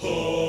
Show.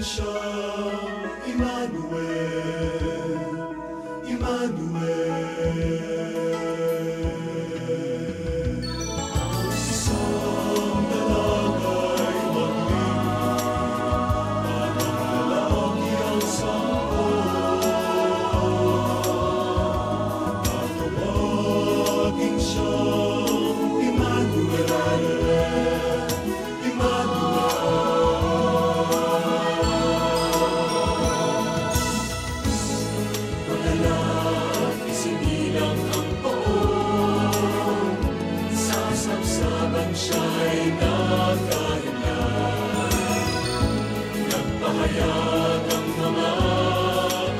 siyang Emmanuel, Emmanuel. Isang dalaga'y maglilingkod, lalaki ang sampo, tatawagin siyang Emmanuel, siya'y nagkahinlan, nagpahayag ang mga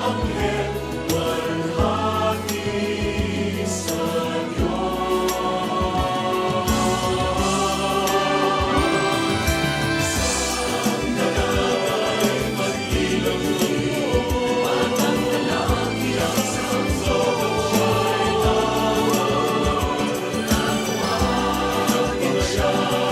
anghel, walhati sa Diyos. Isang dalaga'y maglilingkod, batang lalaki ang sampo, siya'y tawagin siyang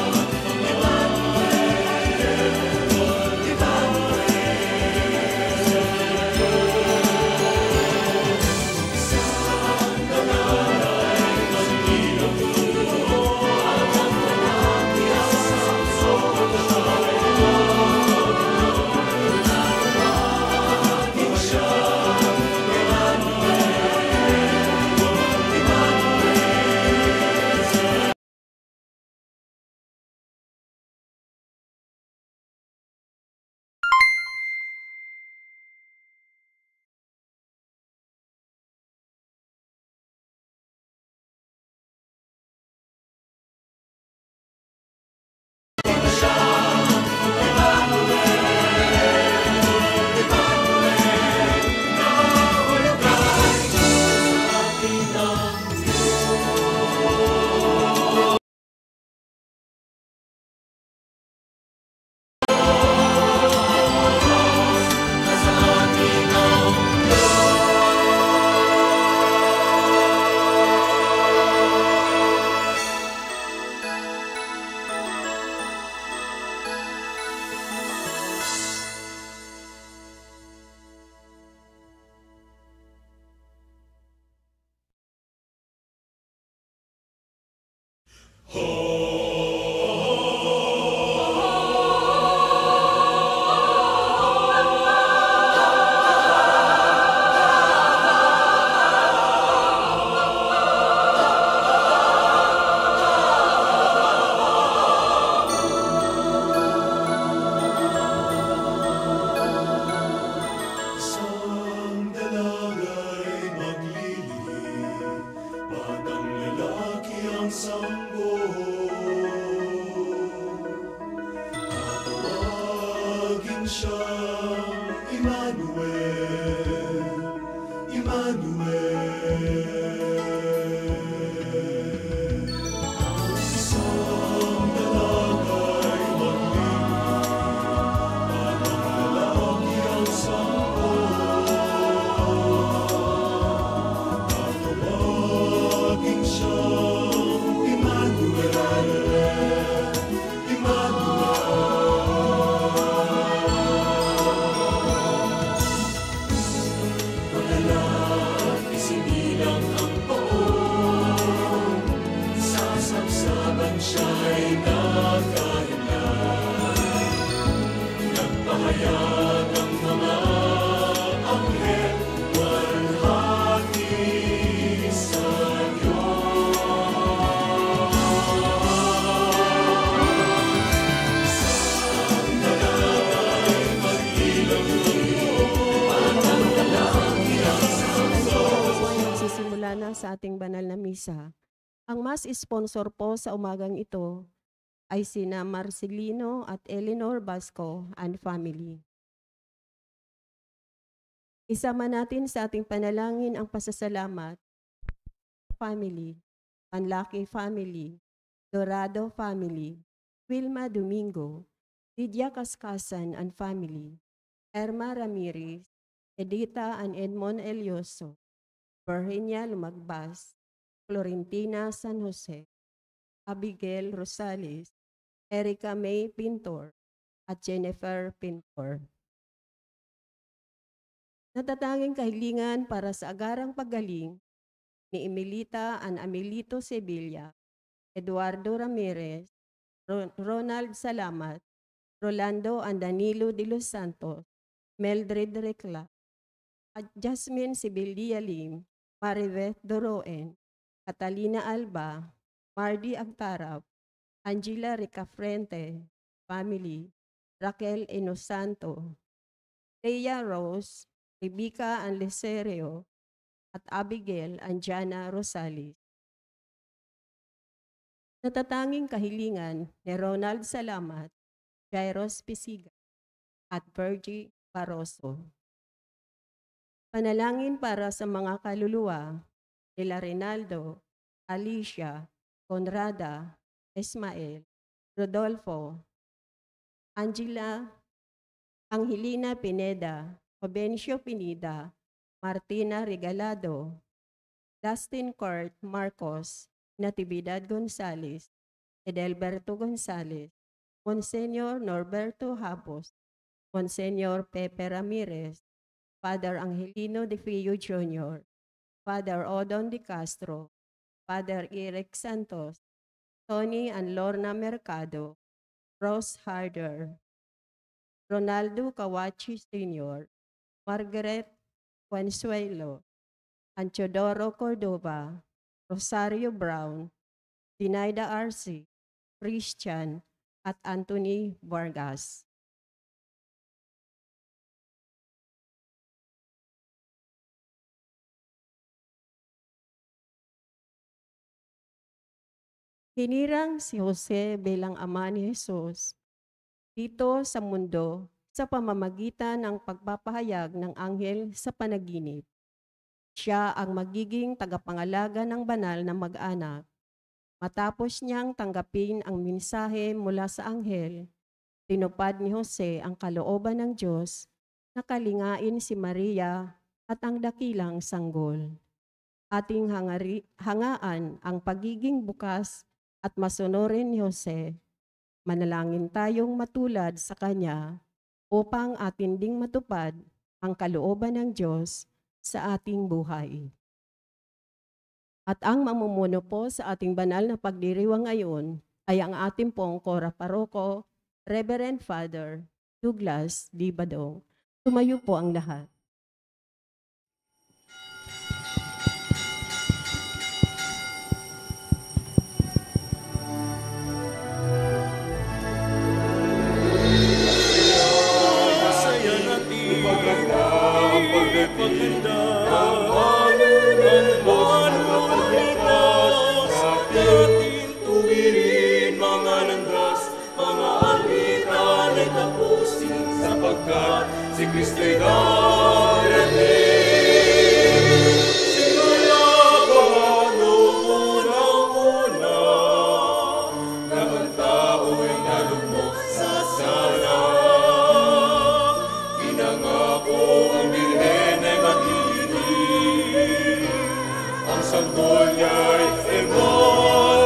siyang Emmanuel, Emmanuel. Isang dalaga'y maglilingkod, batang lalaki ang sampo, tatawagin siyang Emmanuel, siya'y nagkahinlan, nagpahayag ang mga anghel, walhati sa Diyos. Isang dalaga'y maglilingkod, batang lalaki ang sampo. Magsisimula na sa ating banal na misa. Ang mas sponsor po sa umagang ito ay sina Marcelino at Eleanor Basco and family. Isama natin sa ating panalangin ang pasasalamat, family, Panlaki family, Dorado family, Wilma Domingo, Lydia Cascasan and family, Erma Ramirez, Edita and Edmond Elioso, Virginia Lumagbas, Florentina San Jose, Abigail Rosales, Erica May Pintor, at Jennifer Pintor. Natatanging kahilingan para sa agarang paggaling ni Emilita and Amelito Sevilla, Eduardo Ramirez, Ronald Salamat, Rolando and Danilo de los Santos, Meldred Recla, at Jasmine Sibilia Lim, Maribeth Doroen, Catalina Alba, Mardy Agtarap, Angela Ricafrente, family, Raquel Enosanto, Leia Rose, Rebecca Anleserio, at Abigail Anjana Rosales. Natatanging kahilingan ni Ronald Salamat, Jairos Pisiga, at Virgie Barroso. Panalangin para sa mga kaluluwa nila Rinaldo, Alicia, Conrada, Ismael, Rodolfo, Angela, Angelina Pineda, Jovencio Pineda, Martina Regalado, Dustin Court Marcos, Natividad Gonzales, Edelberto Gonzales, Monsenyor Norberto Habos, Monsenyor Pepe Ramirez, Father Angelino de Fio Jr., Father Odon de Castro, Father Eric Santos, Tony and Lorna Mercado, Rose Harder, Ronaldo Kawachi Sr., Margaret Consuelo, Anchodoro Cordova, Rosario Brown, Dinaida Arce, Christian, at Anthony Vargas. Hinirang si Jose bilang ama ni Jesus dito sa mundo sa pamamagitan ng pagpapahayag ng anghel sa panaginip. Siya ang magiging tagapangalaga ng banal na mag-anak. Matapos niyang tanggapin ang mensahe mula sa anghel, tinupad ni Jose ang kalooban ng Diyos na kalingain si Maria at ang dakilang sanggol. Ating hangaan ang pagiging bukas at masunurin ni Jose. Manalangin tayong matulad sa Kanya upang atin ding matupad ang kalooban ng Diyos sa ating buhay. At ang mamumuno po sa ating banal na pagdiriwang ngayon ay ang ating pong Kora Paroko, Reverend Father Douglas D. Badong. Tumayo po ang lahat. Si Kristo'y darating, simula pa noong unang-una, na ang tao'y nalugmok sa sala. Pinangako ang Birhen ay mag-ibig, ang sanggol niya'y Emmanuel.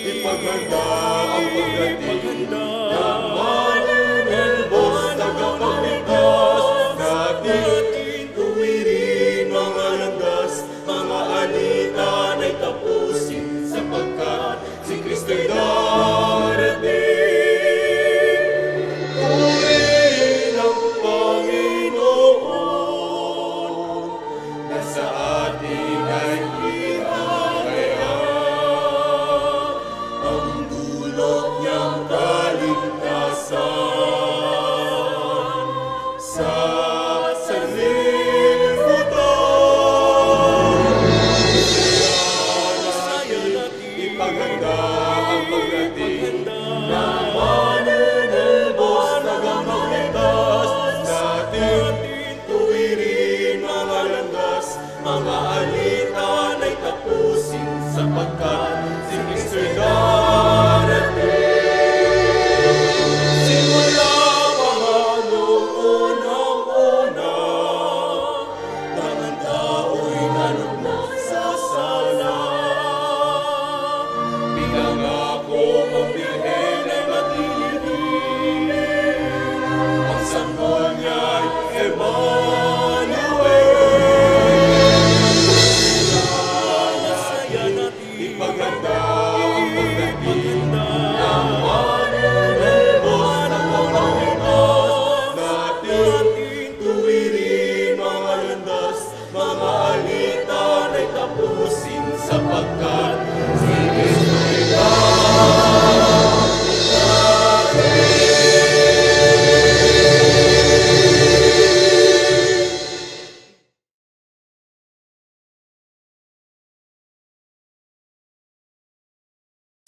Ipaganda ang pagdating ng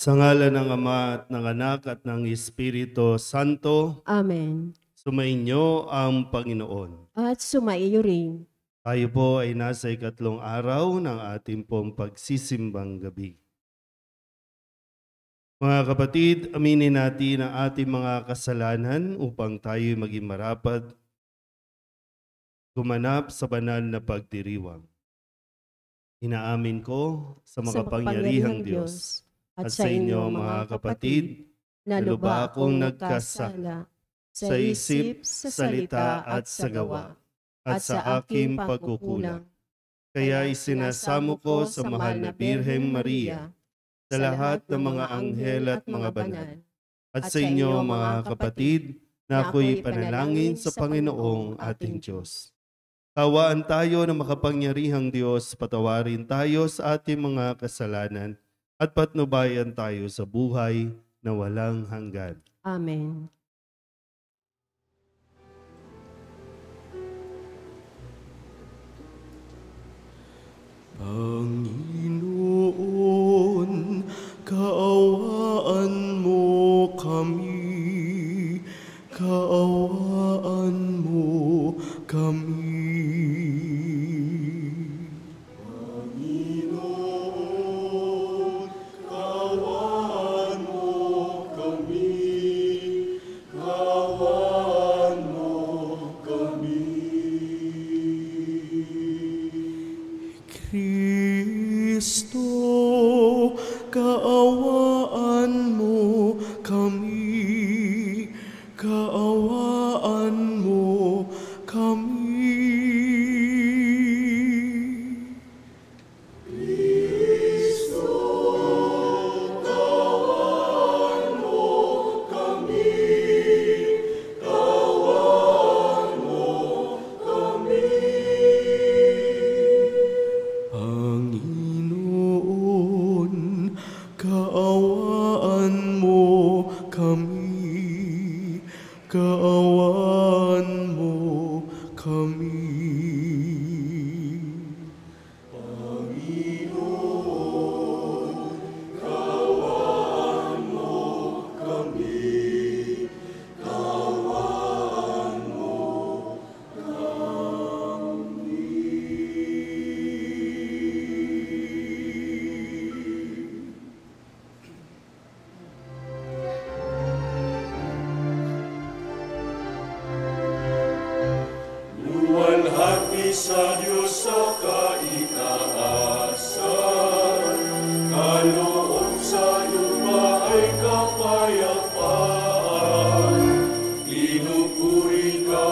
Sa ngalan ng Ama at ng Anak at ng Espiritu Santo, Amen. sumainyo ang Panginoon. At sumaiyo rin. Tayo po ay nasa ikatlong araw ng ating pong pagsisimbang gabi. Mga kapatid, aminin natin ang ating mga kasalanan upang tayo maging marapat, gumanap sa banal na pagdiriwang. Inaamin ko sa makapangyarihang Diyos at sa inyo mga kapatid, na lubha akong nagkasala sa isip, sa salita at sa gawa, at sa aking pagkukulang. Kaya isinasamo ko sa mahal na Birheng Maria, sa lahat ng mga anghel at mga banal, at sa inyo mga kapatid, na ako'y panalangin sa Panginoong ating Diyos. Kawaan tayo ng makapangyarihang Diyos, patawarin tayo sa ating mga kasalanan, at patnubayan tayo sa buhay na walang hanggan. Amen. Panginoon, kaawaan mo kami, kaawaan mo kami. Panginoon, kaawaan mo kami, kaawaan mo kami. Kristo, kaawaan mo kami, kaawaan mo kami. Kristo, kaawaan mo kami, kaawaan mo kami. Panginoon, kaawaan mo kami, kaawaan mo kami. Panginoon, kaawaan mo kami, kaawaan mo luwalhati sa Diyos sa kaitaasan, kaloob sa lupa ay kapayapaan. Pinupuri ka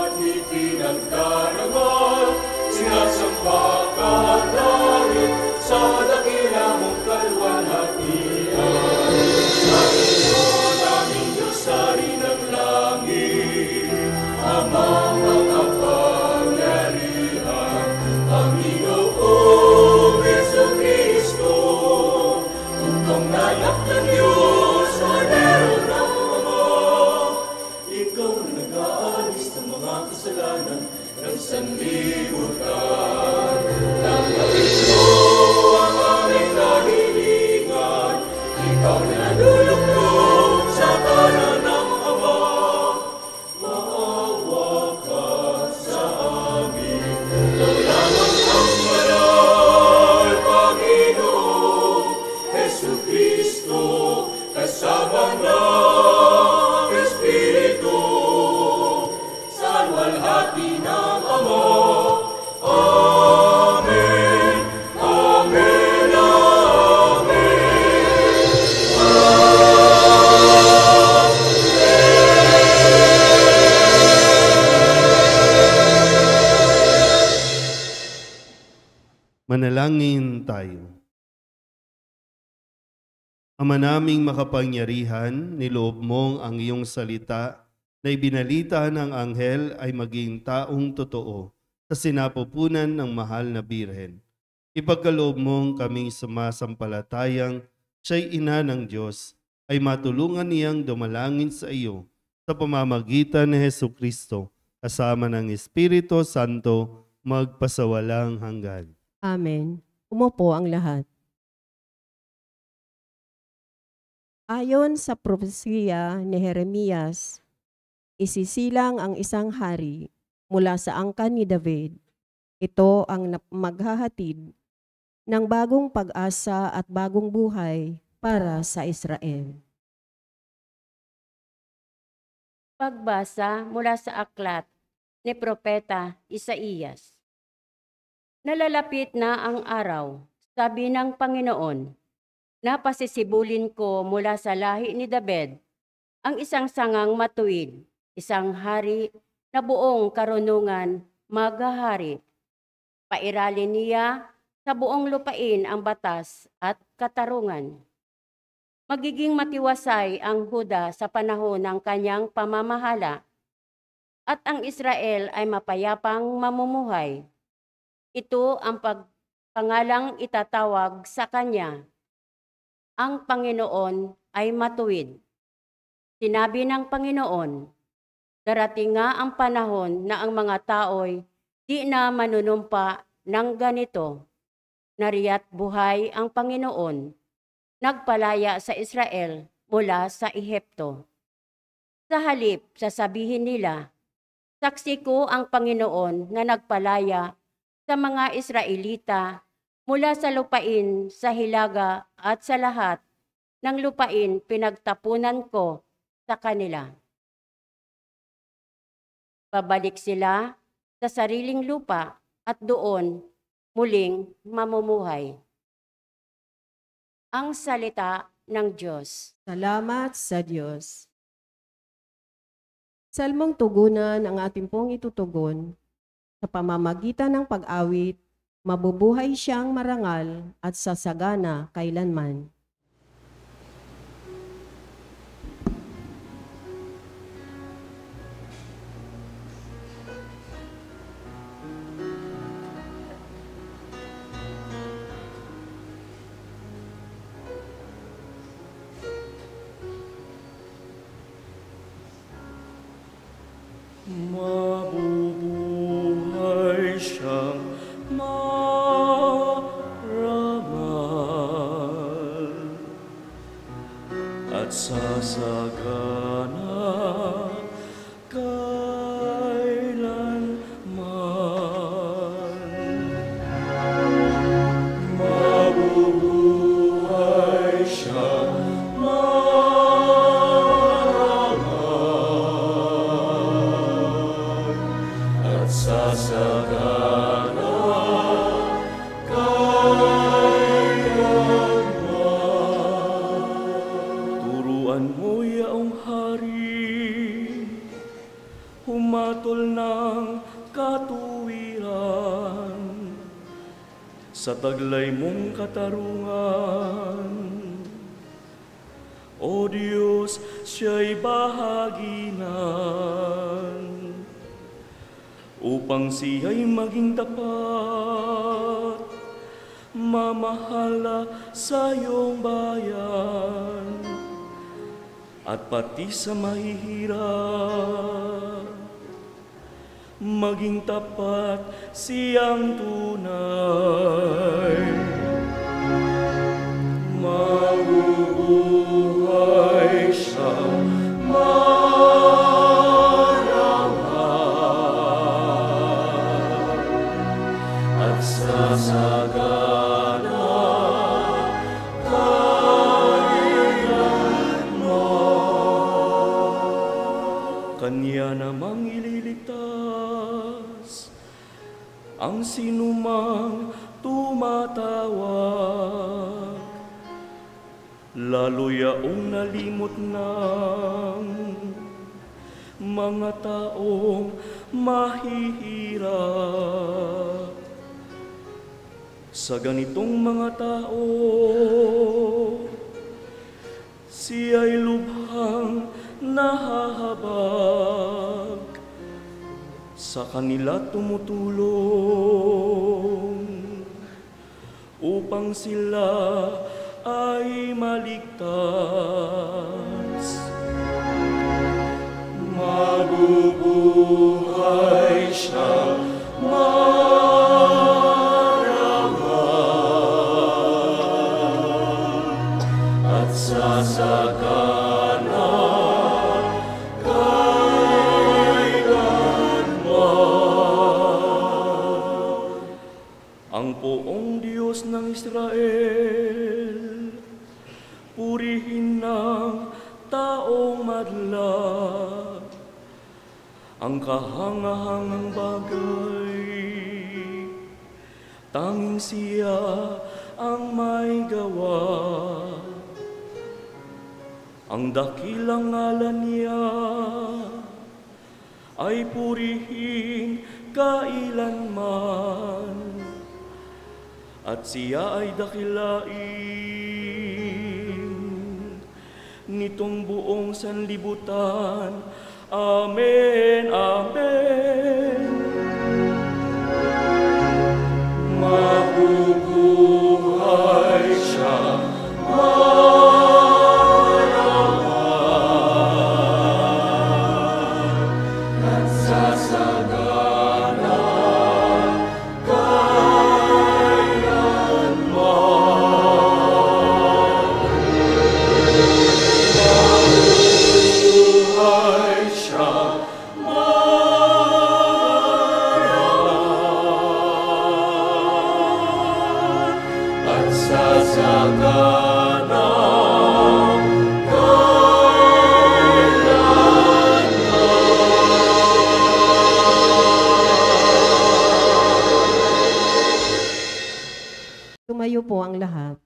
at ipinagdarangal, sinasamba ka ang langit sa dakila mong kalwalhatian. Panginoon, aming Diyos, Hari ng langit, Amang makapangyarihan, Panginoong Jesucristo, upang nayak ng Diyos, Cordero ng Ama. Ikaw na nag-aalis ng mga kasalanan ng sanlibutan. Tanggapin mo ang aming kahilingan, ikaw na nalulugtong sa kanan ng Ama. Maawa ka sa amin, ikaw lamang ang banal, Panginoong Jesucristo, kasama ng Espiritu, sa luwalhati ng Ama. Amen, amen, amen. Manalangin tayo. Ama naming makapangyarihan, niloob mong ang iyong salita na ibinalita ng anghel ay maging taong totoo sa sinapupunan ng mahal na Birhen. Ipagkaloob mong kaming sumasampalatayang siya'y ina ng Diyos, ay matulungan niyang dumalangin sa iyo sa pamamagitan ni Hesukristo, kasama ng Espiritu Santo, magpasawalang hanggan. Amen. Umupo ang lahat. Ayon sa propesiya ni Jeremias, isisilang ang isang hari mula sa angkan ni David. Ito ang maghahatid ng bagong pag-asa at bagong buhay para sa Israel. Pagbasa mula sa aklat ni Propeta Isaías. Nalalapit na ang araw, sabi ng Panginoon, na pasisibulin ko mula sa lahi ni David ang isang sangang matuwid, isang hari na buong karunungan maghahari. Pairalin niya sa buong lupain ang batas at katarungan. Magiging matiwasay ang Huda sa panahon ng kanyang pamamahala at ang Israel ay mapayapang mamumuhay. Ito ang pangalang itatawag sa kanya. Ang Panginoon ay matuwid. Sinabi ng Panginoon, darating nga ang panahon na ang mga tao'y di na manunumpa ng ganito. Nariya't buhay ang Panginoon, nagpalaya sa Israel mula sa Ehipto. Sa halip, sasabihin nila, saksi ko ang Panginoon na nagpalaya sa mga Israelita mula sa lupain sa hilaga at sa lahat ng lupain pinagtapunan ko sa kanila. Babalik sila sa sariling lupa at doon muling mamumuhay. Ang salita ng Diyos. Salamat sa Diyos. Salmong tugunan ang ating pong itutugon. Sa pamamagitan ng pag-awit, mabubuhay siyang marangal at sasagana kailanman. Mabubuhay siyang marangal at sasagana kailanman. Mabubuhay siyang sasagana kailanman. Turuan mo yaong hari, humatol ng katuwiran sa taglay mong katarungan. O Diyos, siya'y bahaginan upang siya'y maging tapat, mamahala sa iyong bayan, at pati sa mahihirap, maging tapat siyang tunay. Mabubuhay siyang sasagana kailanman. Kanya namang ililigtas ang sinumang tumatawag, lalo yaong nalimot ng mga taong mahihirap. Sa ganitong mga tao, siya'y lubhang nahahabag, sa kanila tumutulong upang sila ay maligtas. Mabubuhay siyang marangal at sasagana ang kahangahangang bagay. Tanging siya ang may gawa. Ang dakilang ngalan niya ay purihin kailanman, at siya ay dakilain nitong buong sanlibutan. Amen, amen. Mabubuhay siya, maraman, at sasagana kailanman. Mabubuhay siya, at sasagana kailanman. Tumayo po ang lahat.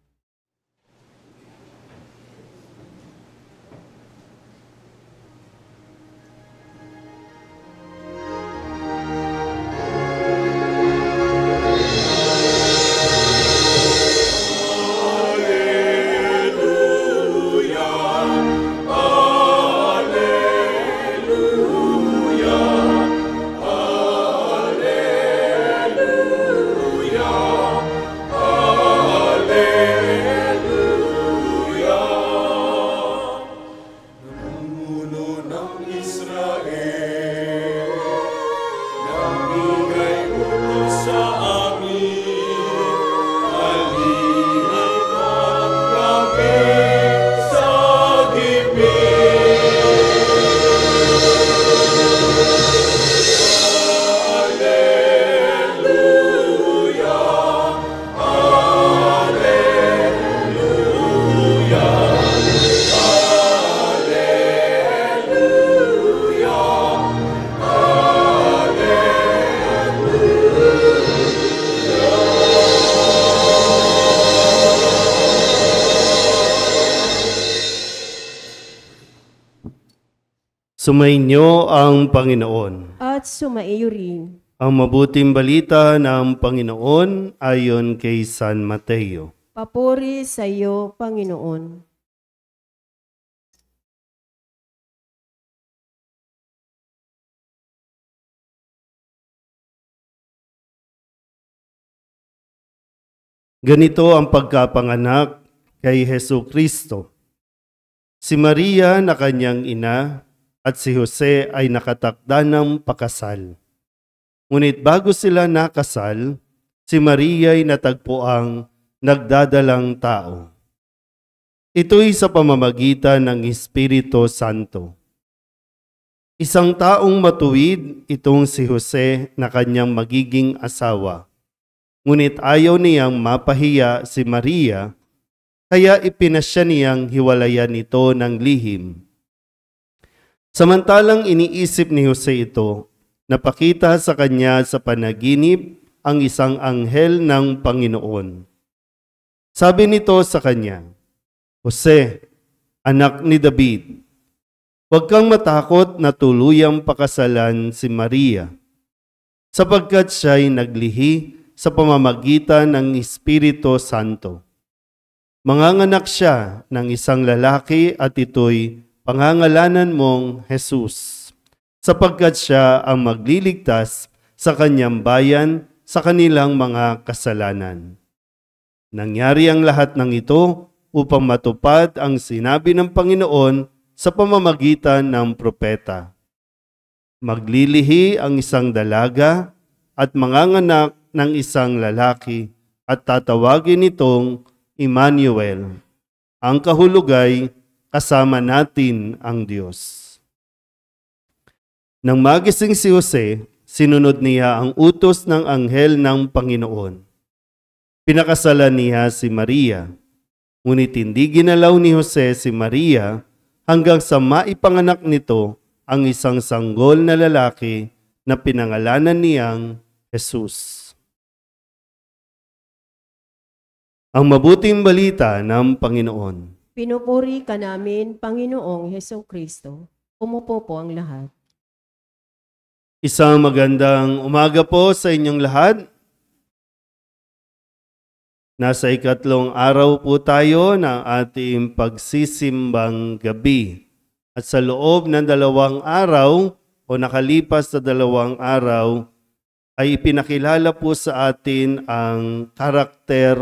Sumainyo ang Panginoon. At sumaiyo rin. Ang mabuting balita ng Panginoon ayon kay San Mateo. Papuri sa iyo, Panginoon. Ganito ang pagkapanganak kay Hesu Kristo. Si Maria na kanyang ina at si Jose ay nakatakda ng pakasal. Ngunit bago sila nakasal, si Maria ay natagpuang nagdadalang tao. Ito'y sa pamamagitan ng Espiritu Santo. Isang taong matuwid itong si Jose na kanyang magiging asawa. Ngunit ayaw niyang mapahiya si Maria, kaya ipinasya niyang hiwalayan ito ng lihim. Samantalang iniisip ni Jose ito, napakita sa kanya sa panaginip ang isang anghel ng Panginoon. Sabi nito sa kanya, Jose, anak ni David, huwag kang matakot na tuluyang pakasalan si Maria, sapagkat siya'y naglihi sa pamamagitan ng Espiritu Santo. Manganganak siya ng isang lalaki at ito'y pangangalanan mong Jesus, sapagkat siya ang magliligtas sa kanyang bayan sa kanilang mga kasalanan. Nangyari ang lahat ng ito upang matupad ang sinabi ng Panginoon sa pamamagitan ng propeta. Maglilihi ang isang dalaga at manganganak ng isang lalaki at tatawagin itong Emmanuel. Ang kahulugay, kasama natin ang Diyos. Nang magising si Jose, sinunod niya ang utos ng anghel ng Panginoon. Pinakasalan niya si Maria, ngunit hindi ginalaw ni Jose si Maria hanggang sa maipanganak nito ang isang sanggol na lalaki na pinangalanan niyang Jesus. Ang mabuting balita ng Panginoon. Pinupuri ka namin, Panginoong Hesukristo. Umupo po ang lahat. Isang magandang umaga po sa inyong lahat. Nasa ikatlong araw po tayo ng ating pagsisimbang gabi. At sa loob ng 2 araw o nakalipas sa 2 araw, ay ipinakilala po sa atin ang karakter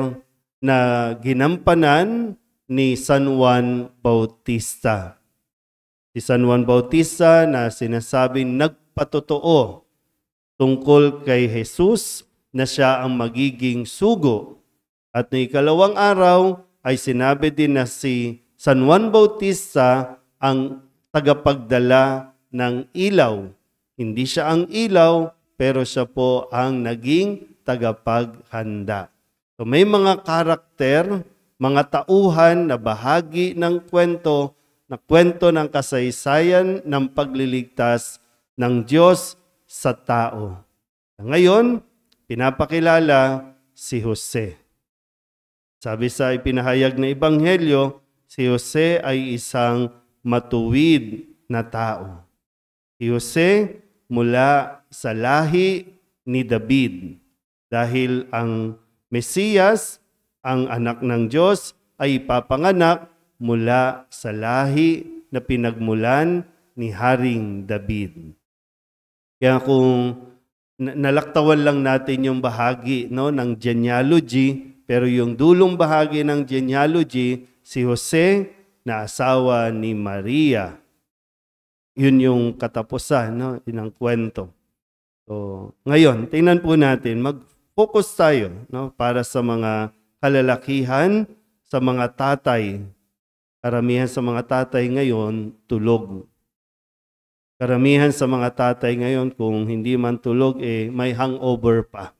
na ginampanan ni San Juan Bautista. Si San Juan Bautista na sinasabing nagpatotoo tungkol kay Jesus na siya ang magiging sugo. At noong ikalawang araw ay sinabi din na si San Juan Bautista ang tagapagdala ng ilaw. Hindi siya ang ilaw, pero siya po ang naging tagapaghanda. So may mga karakter, mga tauhan na bahagi ng kwento ng kasaysayan ng pagliligtas ng Diyos sa tao. Ngayon, pinapakilala si Jose. Sabi sa ipinahayag na ebanghelyo, si Jose ay isang matuwid na tao. Si Jose mula sa lahi ni David dahil ang Mesiyas, ang anak ng Diyos, ay ipapanganak mula sa lahi na pinagmulan ni Haring David. Kaya kung nalaktawan lang natin yung bahagi ng genealogy, pero yung dulong bahagi ng genealogy, si Jose na asawa ni Maria. Yun yung katapusan ng kwento. So, ngayon, tingnan po natin, mag-focus tayo para sa mga kalalakihan, sa mga tatay. Karamihan sa mga tatay ngayon, tulog. Karamihan sa mga tatay ngayon, kung hindi man tulog, may hangover pa.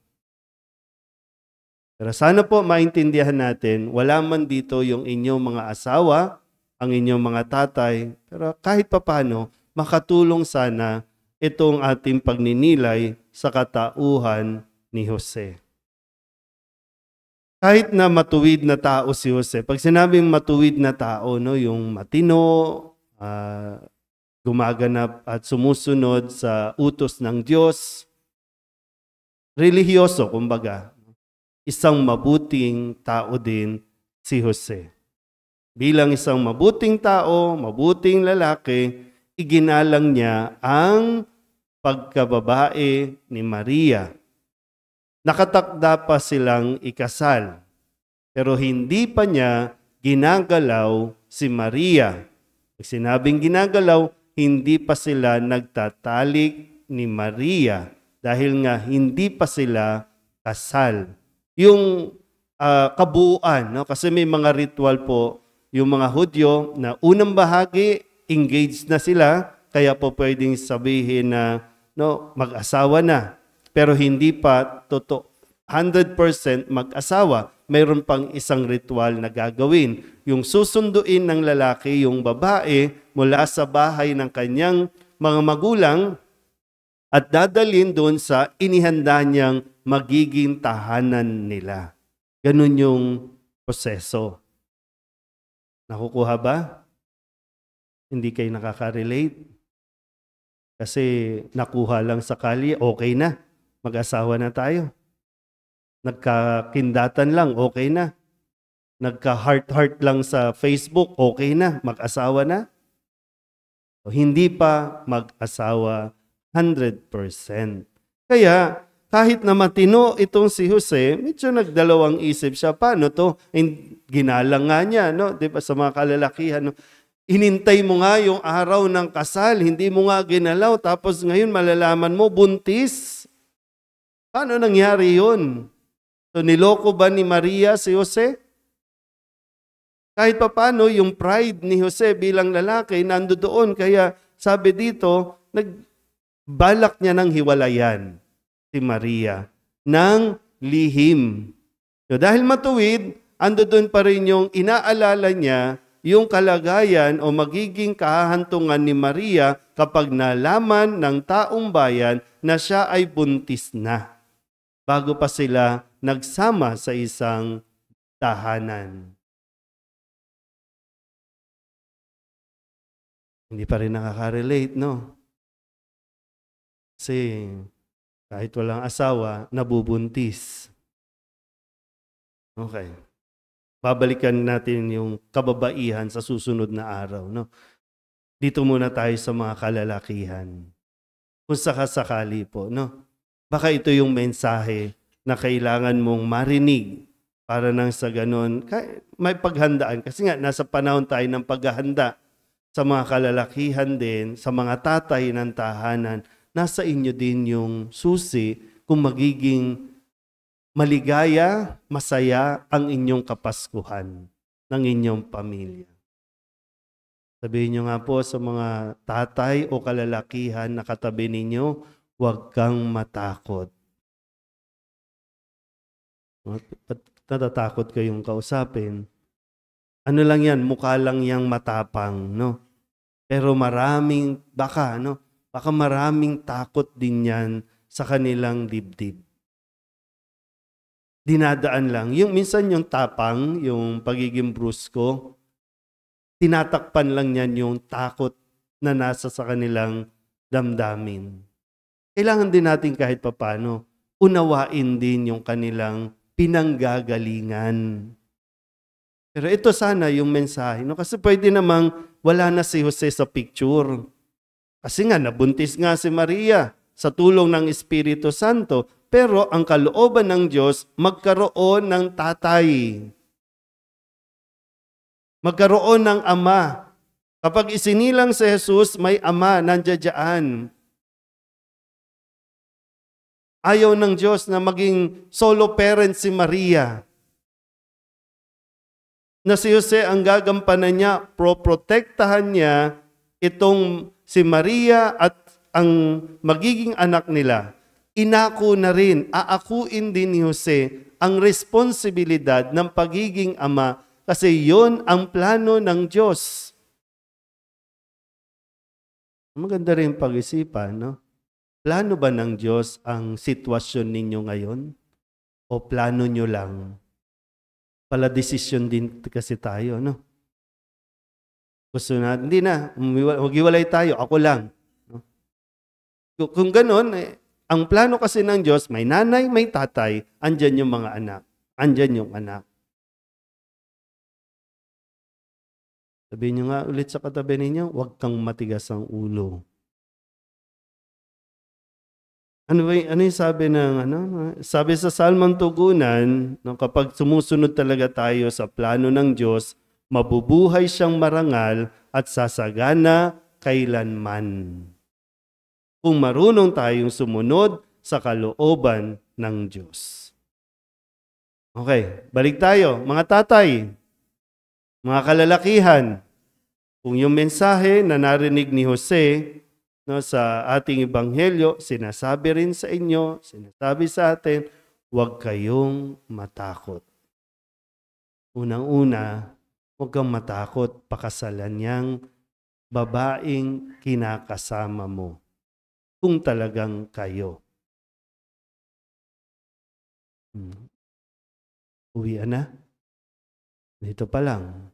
Pero sana po maintindihan natin, wala man dito yung inyong mga asawa, ang inyong mga tatay, pero kahit papano, makatulong sana itong ating pagninilay sa katauhan ni Jose. Kahit na matuwid na tao si Jose, pag sinabing matuwid na tao, yung matino, gumaganap at sumusunod sa utos ng Diyos, relihiyoso, kumbaga, isang mabuting tao din si Jose. Bilang isang mabuting tao, mabuting lalaki, iginalang niya ang pagkababae ni Maria. Nakatakda pa silang ikasal, pero hindi pa niya ginagalaw si Maria. Pag sinabing ginagalaw, hindi pa sila nagtatalik ni Maria dahil nga hindi pa sila kasal. Yung kabuuan, kasi may mga ritual po yung mga Hudyo na unang bahagi, engaged na sila, kaya po pwedeng sabihin na mag-asawa na. Pero hindi pa 100% mag-asawa. Mayroon pang isang ritual na gagawin. Yung susunduin ng lalaki, yung babae, mula sa bahay ng kanyang mga magulang at dadalhin doon sa inihanda niyang magiging tahanan nila. Ganun yung proseso. Nakukuha ba? Hindi kayo nakaka-relate? Kasi nakuha lang sa kalye, okay na. Mag-asawa na tayo. Nagkakindatan lang, okay na. Nagka-heart-heart lang sa Facebook, okay na. Mag-asawa na. O, hindi pa mag-asawa 100%. Kaya, kahit na matino itong si Jose, medyo nagdalawang isip siya. Paano to? Ginalang nga niya, Di ba, sa mga kalalakihan, Inintay mo nga yung araw ng kasal, hindi mo nga ginalaw, tapos ngayon malalaman mo, buntis. Paano nangyari yun? So, niloko ba ni Maria si Jose? Kahit pa paano, yung pride ni Jose bilang lalaki, nandoon. Kaya sabi dito, nagbalak niya ng hiwalayan si Maria ng lihim. So, dahil matuwid, andoon pa rin yung inaalala niya yung kalagayan o magiging kahahantungan ni Maria kapag nalaman ng taong bayan na siya ay buntis na, bago pa sila nagsama sa isang tahanan. Hindi pa rin nakaka-relate, no? Kasi kahit walang asawa, nabubuntis. Okay. Babalikan natin yung kababaihan sa susunod na araw, no? Dito muna tayo sa mga kalalakihan. Kung sakasakali po, no? Baka ito yung mensahe na kailangan mong marinig para nang sa ganun, may paghandaan. Kasi nga, nasa panahon tayo ng paghahanda sa mga kalalakihan din, sa mga tatay ng tahanan, nasa inyo din yung susi kung magiging maligaya, masaya ang inyong kapaskuhan ng inyong pamilya. Sabihin nyo nga po sa mga tatay o kalalakihan na katabi ninyo, huwag kang matakot. Natatakot kayong kausapin. Ano lang yan, mukha lang yang matapang, no? Pero baka maraming takot din yan sa kanilang dibdib. Dinadaan lang. Minsan yung tapang, yung pagiging brusko, tinatakpan lang yan yung takot na nasa sa kanilang damdamin. Kailangan din natin kahit papano, unawain din yung kanilang pinanggagalingan. Pero ito sana yung mensahe, no? Kasi pwede namang wala na si Jose sa picture. Kasi nga, nabuntis nga si Maria sa tulong ng Espiritu Santo. Pero ang kalooban ng Diyos, magkaroon ng tatay. Magkaroon ng ama. Kapag isinilang si Jesus, may ama nandiyan. Ayaw ng Diyos na maging solo parent si Maria. Na si Jose ang gagampanan niya, protektahan niya itong si Maria at ang magiging anak nila. Inako na rin, aakuin din ni Jose ang responsibilidad ng pagiging ama kasi yon ang plano ng Diyos. Maganda rin pag-isipan, no? Plano ba ng Diyos ang sitwasyon ninyo ngayon? O plano nyo lang? Pala desisyon din kasi tayo, no? Gusto natin, hindi na, maghiwalay tayo, ako lang. No? Kung ganon, ang plano kasi ng Diyos, may nanay, may tatay, andyan yung mga anak. Andyan yung anak. Sabihin nyo nga ulit sa katabi ninyo, huwag kang matigas ang ulo. Ano yung sabi sabi sa Salmong Tugunan, kapag sumusunod talaga tayo sa plano ng Diyos, mabubuhay siyang marangal at sasagana kailanman. Kung marunong tayong sumunod sa kalooban ng Diyos. Okay, balik tayo. Mga tatay, mga kalalakihan, kung yung mensahe na narinig ni Jose, no, sa ating ebanghelyo, sinasabi rin sa inyo, sinasabi sa atin, huwag kayong matakot. Unang-una, huwag kang matakot, pakasalan niyang babaeng kinakasama mo. Kung talagang kayo. Uwian na? Dito pa lang.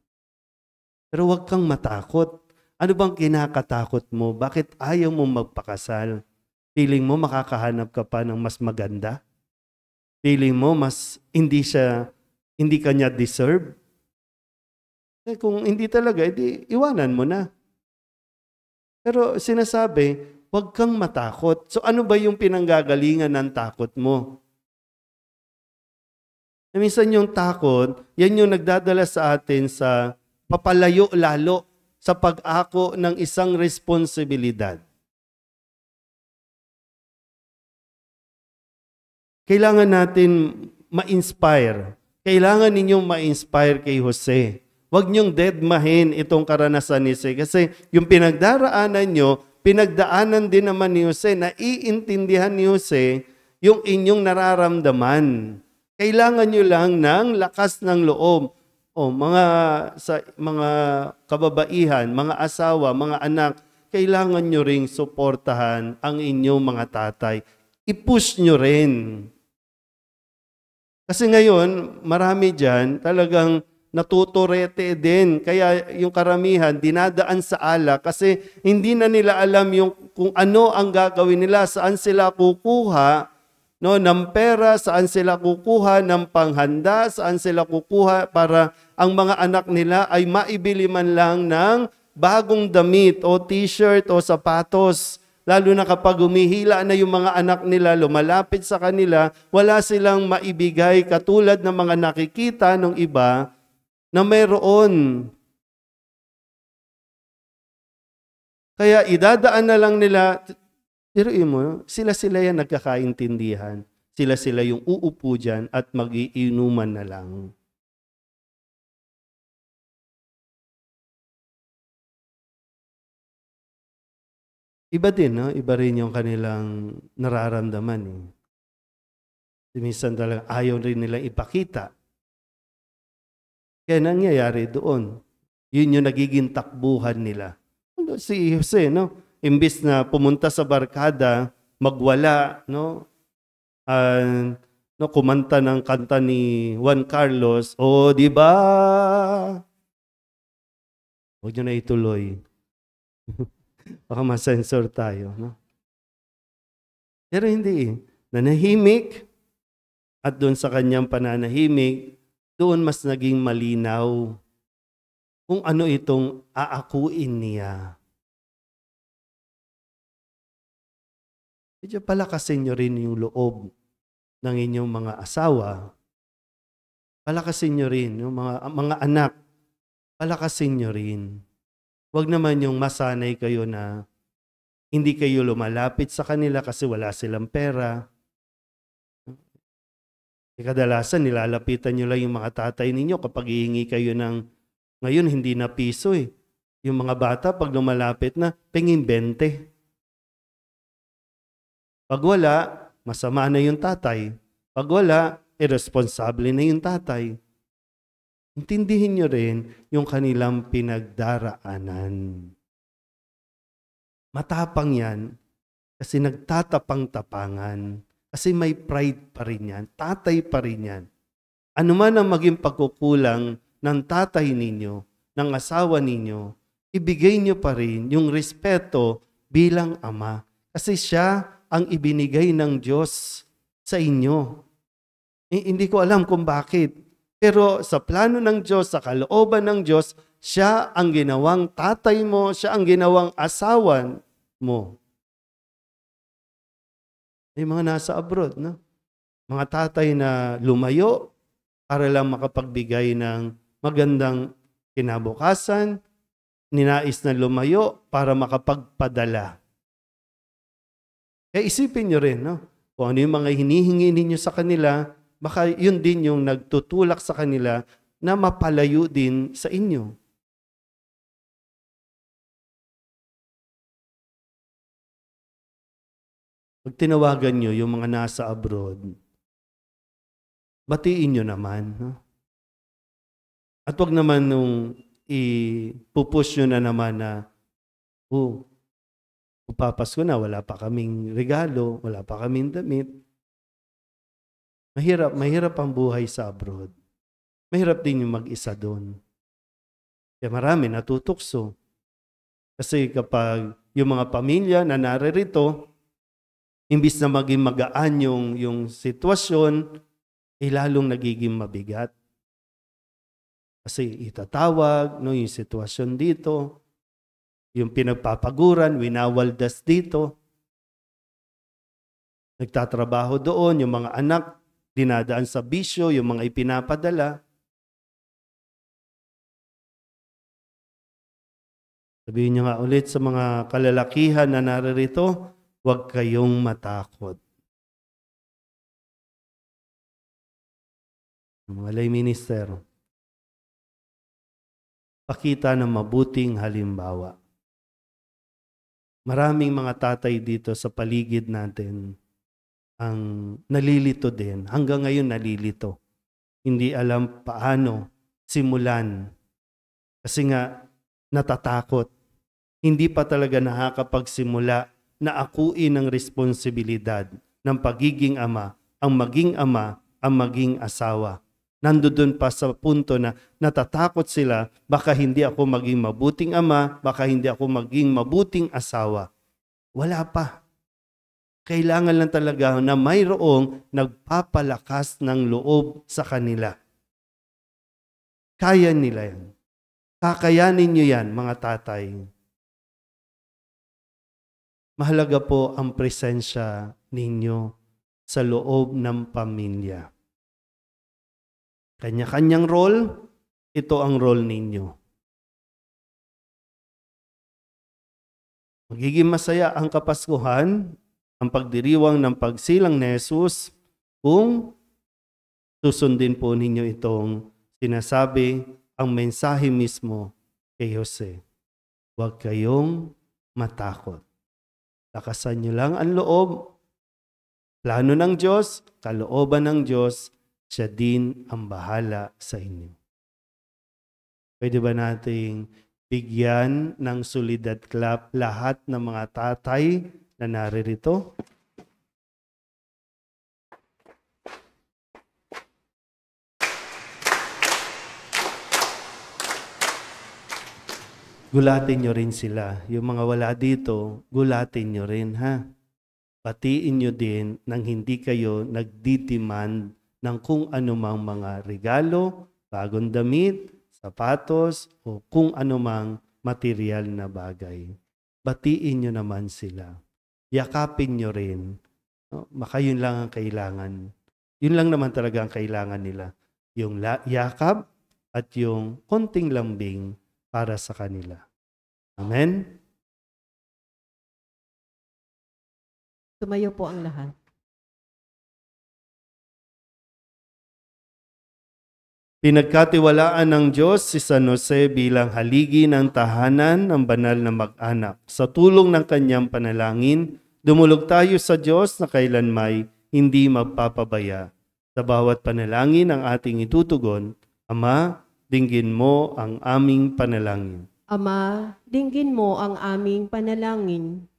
Pero huwag kang matakot. Ano bang kinakatakot mo? Bakit ayaw mo magpakasal? Feeling mo makakahanap ka pa ng mas maganda? Feeling mo hindi ka niya deserve? Kung hindi talaga, edi iwanan mo na. Pero sinasabi, huwag kang matakot. So ano ba yung pinanggagalingan ng takot mo? Minsan yung takot, yan yung nagdadala sa atin sa papalayo lalo sa pag-ako ng isang responsibilidad. Kailangan natin ma-inspire. Kailangan ninyong ma-inspire kay Jose. Huwag niyong deadmahin itong karanasan ni Jose kasi yung pinagdaraanan nyo, pinagdaanan din naman ni Jose, naiintindihan ni Jose yung inyong nararamdaman. Kailangan nyo lang ng lakas ng loob. sa mga kababaihan, mga asawa, mga anak, kailangan nyo ring suportahan ang inyong mga tatay. I-push nyo rin. Kasi ngayon, marami dyan talagang natuturete din. Kaya yung karamihan, dinadaan sa alak kasi hindi na nila alam kung ano ang gagawin nila, saan sila kukuha ng pera, saan sila kukuha ng panghanda, saan sila kukuha para ang mga anak nila ay maibili man lang ng bagong damit o t-shirt o sapatos. Lalo na kapag humihila na yung mga anak nila, lumalapit sa kanila, wala silang maibigay katulad ng mga nakikita ng iba na mayroon. Kaya idadaan na lang nila, diruin mo, sila yan nagkakaintindihan. Sila yung uupo dyan at mag-iinuman na lang. Iba din, no? Iba rin yung kanilang nararamdaman. Minsan talaga ayaw rin nilang ipakita. Kaya nangyayari doon. Yun yung nagiging takbuhan nila. Si Jose, no? Imbis na pumunta sa barkada, magwala, no? Kumanta ng kanta ni Juan Carlos, di ba? Huwag nyo na ituloy. Baka masensor tayo, no? Pero hindi. Nanahimik at doon sa kanyang pananahimik, doon mas naging malinaw kung ano itong aakuin niya. Medyo palakasin nyo rin yung loob ng inyong mga asawa. Palakasin nyo rin yung mga anak. Palakasin nyo rin. Huwag naman yung masanay kayo na hindi kayo lumalapit sa kanila kasi wala silang pera. Kadalasan nilalapitan nyo lang yung mga tatay ninyo kapag hihingi kayo ng, ngayon hindi na piso eh. Yung mga bata pag lumalapit na, pengin 20. Pag wala, masama na yung tatay. Pag wala, irresponsable na yung tatay. Intindihin nyo rin yung kanilang pinagdaraanan. Matapang yan kasi nagtatapang-tapangan. Kasi may pride pa rin yan. Tatay pa rin yan. Ano man ang maging pagkukulang ng tatay ninyo, ng asawa ninyo, ibigay nyo pa rin yung respeto bilang ama. Kasi siya ang ibinigay ng Diyos sa inyo. Hindi ko alam kung bakit. Pero sa plano ng Diyos, sa kalooban ng Diyos, siya ang ginawang tatay mo, siya ang ginawang asawan mo. May mga nasa abroad, no? Mga tatay na lumayo para lang makapagbigay ng magandang kinabukasan, ninais na lumayo para makapagpadala. Kaya isipin nyo rin, no? Kung ano yung mga hinihingi ninyo sa kanila, baka yun din yung nagtutulak sa kanila na mapalayo din sa inyo. Pag tinawagan nyo yung mga nasa abroad, batiin nyo naman. No? At wag naman nung ipupush nyo na naman na, papasko na, wala pa kaming regalo, wala pa kaming damit. Mahirap ang buhay sa abroad. Mahirap din yung mag-isa doon. Kaya marami natutukso. Kasi kapag yung mga pamilya na naririto, imbis na maging magaan yung sitwasyon, lalong nagiging mabigat. Kasi itatawag, no, yung sitwasyon dito, yung pinagpapaguran, winawaldas dito, nagtatrabaho doon, yung mga anak, dinadaan sa bisyo, yung mga ipinapadala. Sabihin niyo nga ulit sa mga kalalakihan na naririto, huwag kayong matakot. Mga lay minister, pakita ng mabuting halimbawa. Maraming mga tatay dito sa paligid natin ang nalilito din. Hanggang ngayon nalilito. Hindi alam paano simulan. Kasi nga, natatakot. Hindi pa talaga nakakapagsimula na akuin ang responsibilidad ng pagiging ama, ang maging asawa. Nandoon pa sa punto na natatakot sila, baka hindi ako maging mabuting ama, baka hindi ako maging mabuting asawa. Wala pa. Kailangan lang talaga na mayroong nagpapalakas ng loob sa kanila. Kaya nila yan. Kakayanin nyo yan, mga tatay. Mahalaga po ang presensya ninyo sa loob ng pamilya. Kanya-kanyang role, ito ang role ninyo. Magiging masaya ang Kapaskuhan, ang pagdiriwang ng pagsilang ni Jesus, kung susundin po ninyo itong sinasabi ang mensahe mismo kay Jose. Huwag kayong matakot. Lakasan nyo lang ang loob. Plano ng Diyos, kalooban ng Diyos, siya din ang bahala sa inyo. Pwede ba nating bigyan ng solid clap lahat ng mga tatay na naririto? Gulatin nyo rin sila. Yung mga wala dito, gulatin nyo rin, ha? Patiin nyo din nang hindi kayo nagdidemand ng kung anumang mga regalo, bagong damit, sapatos, o kung anumang material na bagay. Batiin nyo naman sila. Yakapin nyo rin. No? Baka yun lang ang kailangan. Yun lang naman talaga ang kailangan nila. Yung yakap at yung konting lambing para sa kanila. Amen? Tumayo po ang lahat. Pinagkatiwalaan ng Diyos si San Jose bilang haligi ng tahanan ng banal na mag-anak. Sa tulong ng kanyang panalangin, dumulog tayo sa Diyos na kailanmay hindi magpapabaya. Sa bawat panalangin ang ating itutugon, Ama, dinggin mo ang aming panalangin. Ama, dinggin mo ang aming panalangin.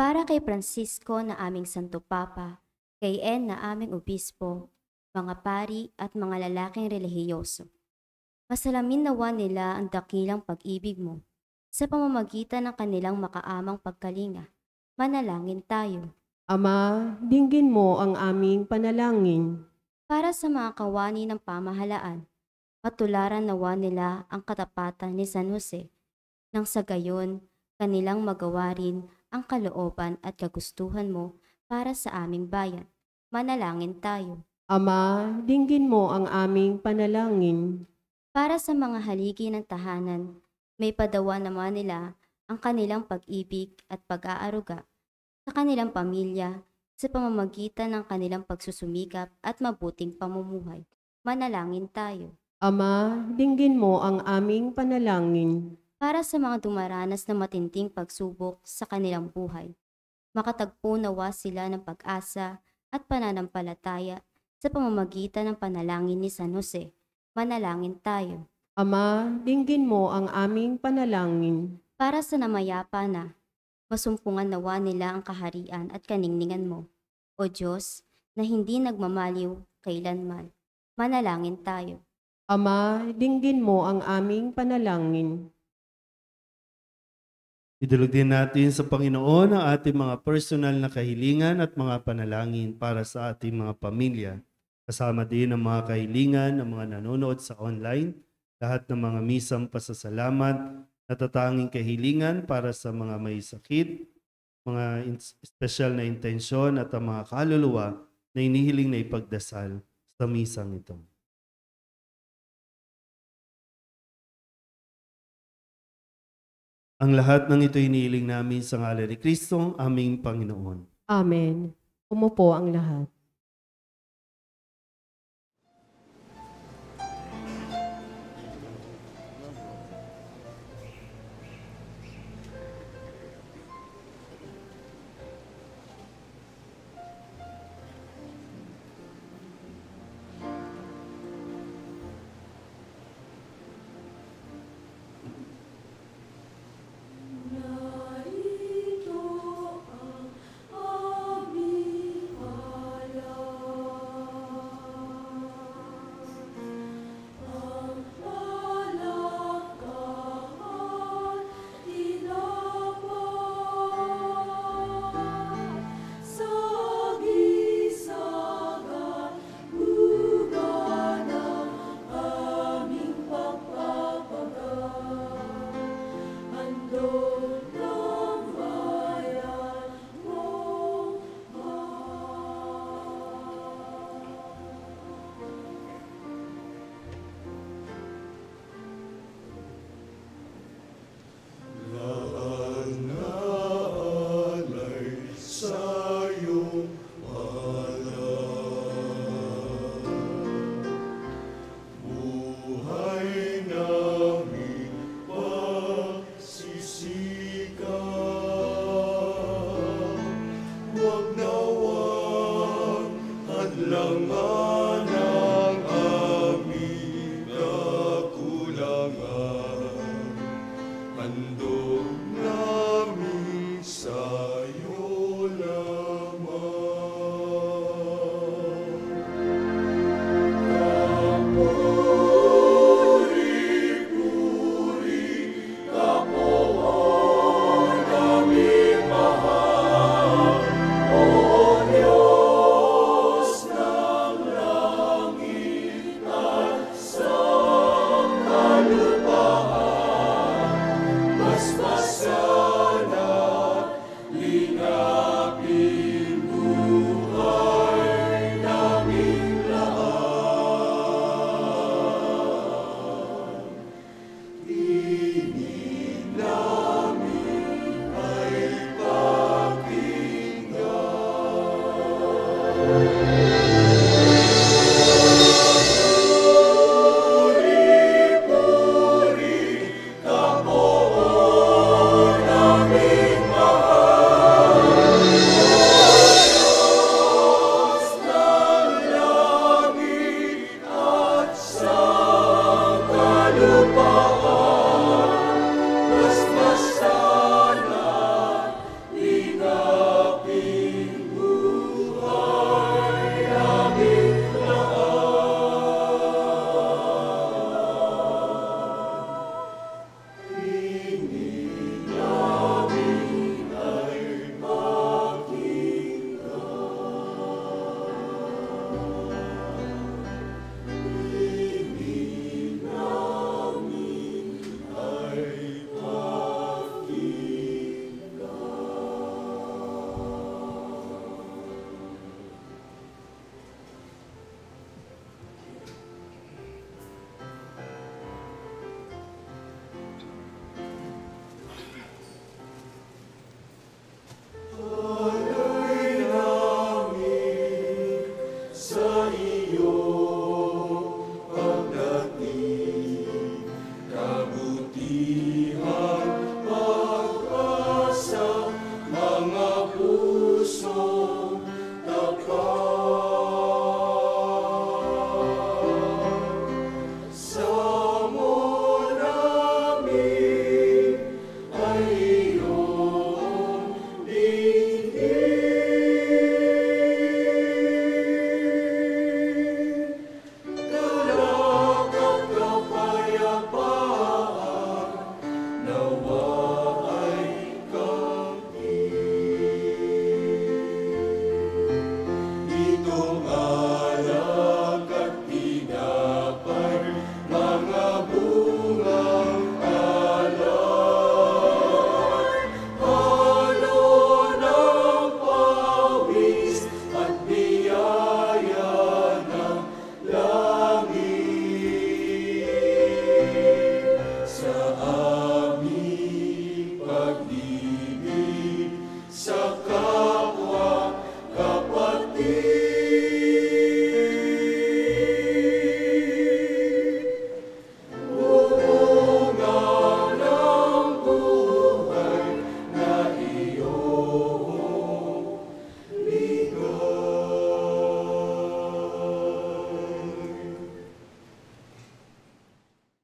Para kay Francisco na aming Santo Papa, kay En na aming Obispo, mga pari at mga lalaking relihiyoso. Masalamin nawa nila ang dakilang pag-ibig mo sa pamamagitan ng kanilang makaamang pagkalinga. Manalangin tayo. Ama, dinggin mo ang aming panalangin. Para sa mga kawani ng pamahalaan, matularan nawa nila ang katapatan ni San Jose, nang sa gayon kanilang magawa rin ang kalooban at kagustuhan mo para sa aming bayan. Manalangin tayo. Ama, dinggin mo ang aming panalangin. Para sa mga haligi ng tahanan, may padawa naman nila ang kanilang pag-ibig at pag-aaruga sa kanilang pamilya sa pamamagitan ng kanilang pagsusumikap at mabuting pamumuhay. Manalangin tayo. Ama, dinggin mo ang aming panalangin. Para sa mga dumaranas na matinding pagsubok sa kanilang buhay, makatagpo nawa sila ng pag-asa at pananampalataya sa pamamagitan ng panalangin ni San Jose. Manalangin tayo. Ama, dinggin mo ang aming panalangin. Para sa namayapa na, masumpungan nawa nila ang kaharian at kaningningan mo, O Diyos, na hindi nagmamaliw kailanman. Manalangin tayo. Ama, dinggin mo ang aming panalangin. Idulog din natin sa Panginoon ang ating mga personal na kahilingan at mga panalangin para sa ating mga pamilya. Kasama din ang mga kahilingan ng mga nanonood sa online, lahat ng mga misang pasasalamat, natatanging kahilingan para sa mga may sakit, mga special na intensyon at ang mga kaluluwa na inihiling na ipagdasal sa misang ito. Ang lahat ng ito inihiling namin sa ngalan ni Kristo, aming Panginoon. Amen. Umupo ang lahat.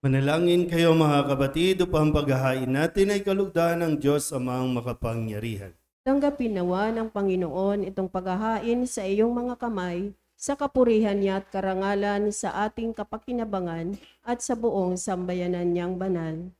Manalangin kayo mga kapatid upang paghahain natin ay kalugdan ng Diyos Amang makapangyarihan. Tanggapin nawa ng Panginoon itong paghahain sa iyong mga kamay, sa kapurihan niya at karangalan sa ating kapakinabangan at sa buong sambayanan niyang banal.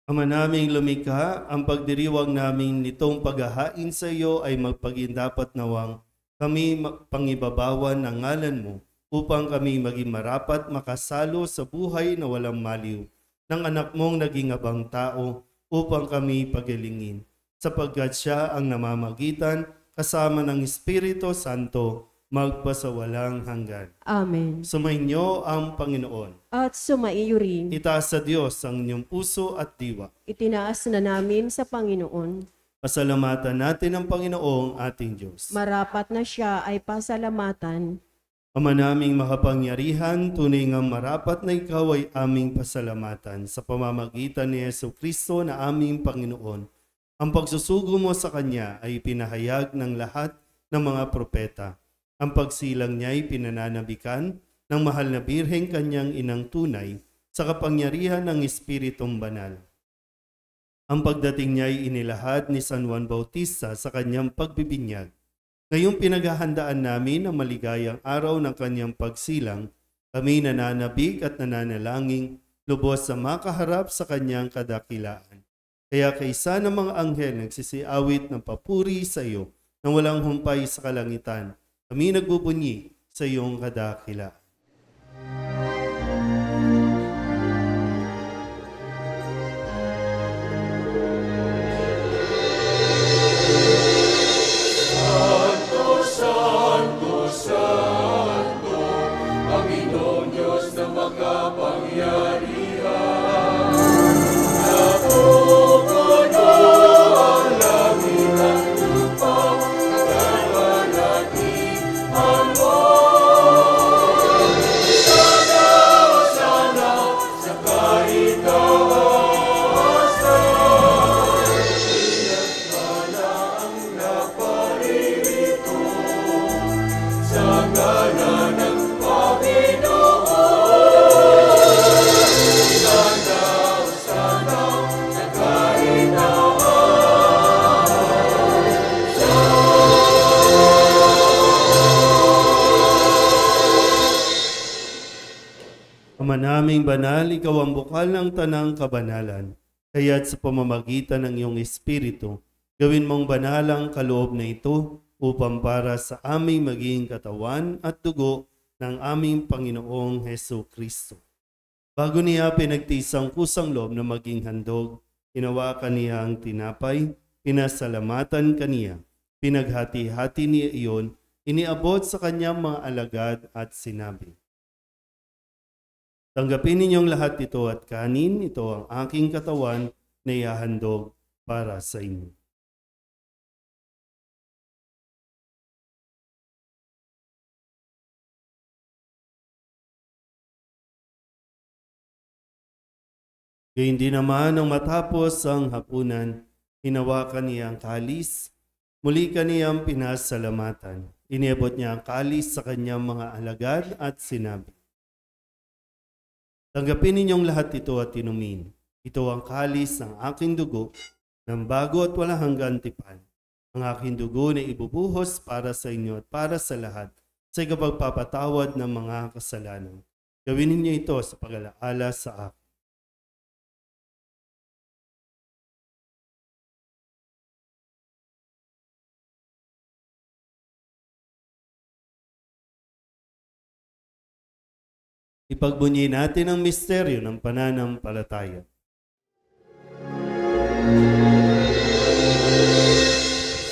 Ama naming lumikha, ang pagdiriwang namin nitong paghahain sa iyo ay magpagindapat nawang kami pangibabawan ng ngalan mo upang kami maging marapat makasalo sa buhay na walang maliw ng anak mong naging abang tao upang kami pagalingin, sapagkat siya ang namamagitan kasama ng Espiritu Santo magpasawalang hanggan. Amen. Sumainyo ang Panginoon. At sumaiyo rin, Itaas sa Diyos ang inyong puso at diwa. itinaas na namin sa Panginoon. Pasalamatan natin ang Panginoong ating Diyos. Marapat na siya ay pasalamatan. Ama naming makapangyarihan, tunay ngang marapat na ikaw ay aming pasalamatan sa pamamagitan ni Jesucristo na aming Panginoon. Ang pagsusugo mo sa Kanya ay pinahayag ng lahat ng mga propeta. Ang pagsilang niya ay pinananabikan ng mahal na birheng kanyang inang tunay sa kapangyarihan ng Espiritong Banal. Ang pagdating niya ay inilahad ni San Juan Bautista sa kanyang pagbibinyag. Ngayong pinaghahandaan namin ang maligayang araw ng kanyang pagsilang, kami nananabik at nananalangin lubos sa makaharap sa kanyang kadakilaan. Kaya kaysa ng mga anghel nagsisiawit ng papuri sa iyo nang walang humpay sa kalangitan, kami nagbubunyi sa iyong kadakilaan. Santo, Santo, Santo, Panginoon Diyos na makapangyarihan. Napupuno ang langit at lupa, nagkakalaki ang sana, sana, sa kahit kawasan. Pinagpala ang naparirito sa ngala ng Panginoon. Sana, sana, sa kahit Ama naming banal, ikaw ang bukal ng tanang kabanalan. Kaya't sa pamamagitan ng iyong Espiritu, gawin mong banal ang kaloob na ito upang para sa aming maging katawan at dugo ng aming Panginoong Hesu Kristo. Bago niya pinagtiis ang kusang loob na maging handog, hinawakan niya ang tinapay, pinasalamatan kaniya, pinaghati-hati niya iyon, iniabot sa kanyang mga alagad at sinabi, "Tanggapin ninyong lahat ito at kanin, ito ang aking katawan na ihahandog para sa inyo." Gayun din naman nang matapos ang hapunan, hinawakan niya ang kalis, muli kaniyang pinasalamatan. Iniabot niya ang kalis sa kanyang mga alagad at sinabi, "Tanggapin ninyong lahat ito at inumin. Ito ang kalis ng aking dugo, ng bago at walang hanggang tipan. Ang aking dugo na ibubuhos para sa inyo at para sa lahat sa ikapagpapatawad ng mga kasalanan. Gawin ninyo ito sa pag-alaala sa akin." Ipagbunyi natin ang misteryo ng pananampalataya.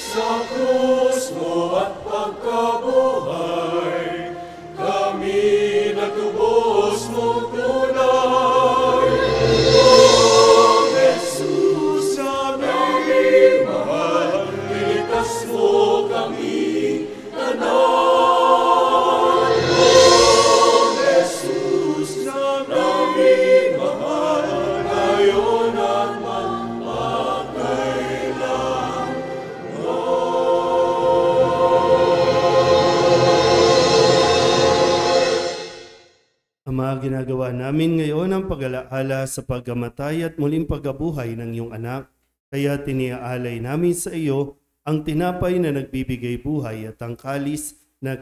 Sa krus mo at pagkabuhay, kami natubos mong tunay. O Jesus, aming mahal, iligtas mo kami tanan. O Jesus, aming mahal, ngayon at magpakailan. Ama, ginagawa namin ngayon ang pag-alaala sa pagkamatay at muling pagkabuhay ng iyong anak, kaya tiniaalay namin sa iyo ang tinapay na nagbibigay buhay at ang kalis na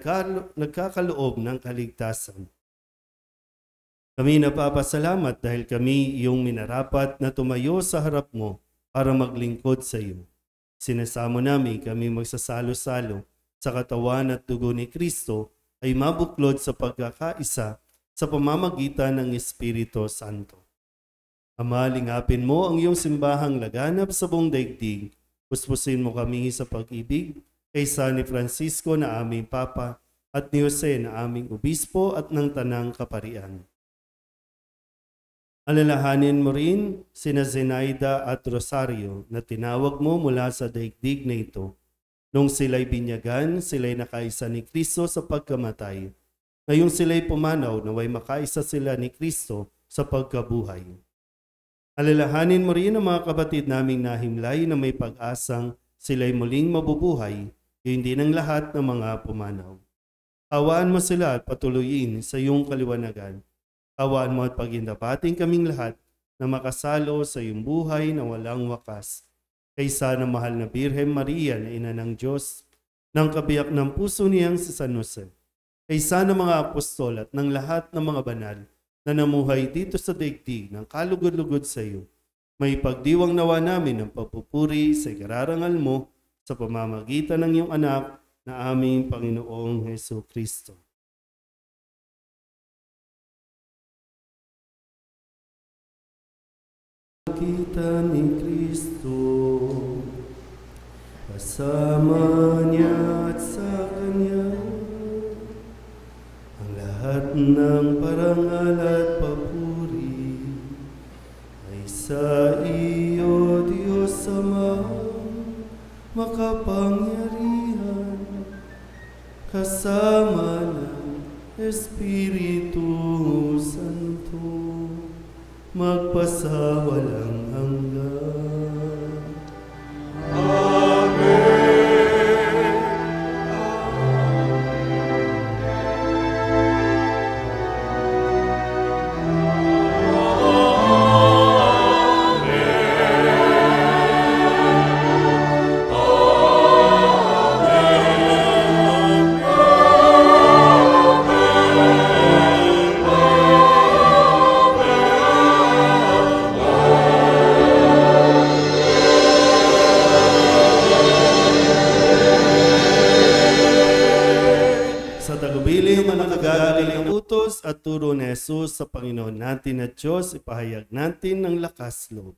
nagkakaloob ng kaligtasan. Kami napapasalamat dahil kami iyong minarapat na tumayo sa harap mo para maglingkod sa iyo. Sinasamo namin kami magsasalo-salo sa katawan at dugo ni Kristo ay mabuklod sa pagkakaisa sa pamamagitan ng Espiritu Santo. Ama, lingapin mo ang iyong simbahang laganap sa buong daigdig. Puspusin mo kami sa pag-ibig kay San Francisco na aming Papa at ni Jose na aming Obispo at ng Tanang Kaparian. Alalahanin mo rin sina Zenaida at Rosario na tinawag mo mula sa daigdig na ito. Nung sila'y binyagan, sila'y nakaisa ni Kristo sa pagkamatay. Ngayong sila'y pumanaw, naway makaisa sila ni Kristo sa pagkabuhay. Alalahanin mo rin ang mga kapatid naming nahimlay na may pag-asang sila'y muling mabubuhay, hindi ng lahat ng mga pumanaw. Awaan mo sila at patuloyin sa iyong kaliwanagan. Awaan mo at pagindapating kaming lahat na makasalo sa iyong buhay na walang wakas. Kaysa na mahal na Birhen Maria na ina ng Diyos, ng kabiyak ng puso niyang si San Jose, kaysa ng mga apostol at ng lahat ng mga banal na namuhay dito sa daigdig ng kalugod-lugod sa iyo, may pagdiwang nawa namin ng pagpupuri sa ikararangal mo sa pamamagitan ng iyong anak na aming Panginoong Hesu Kristo. Kita ni Kristo, kasama niya at sa Kanya, ang lahat ng parangal at papuri ay sa iyo, Diyos Ama, makapangyarihan, kasama ng Espiritu Santo, magpasawalang hanggan. At turo ni Jesus sa Panginoon natin at Diyos, ipahayag natin ng lakas loob.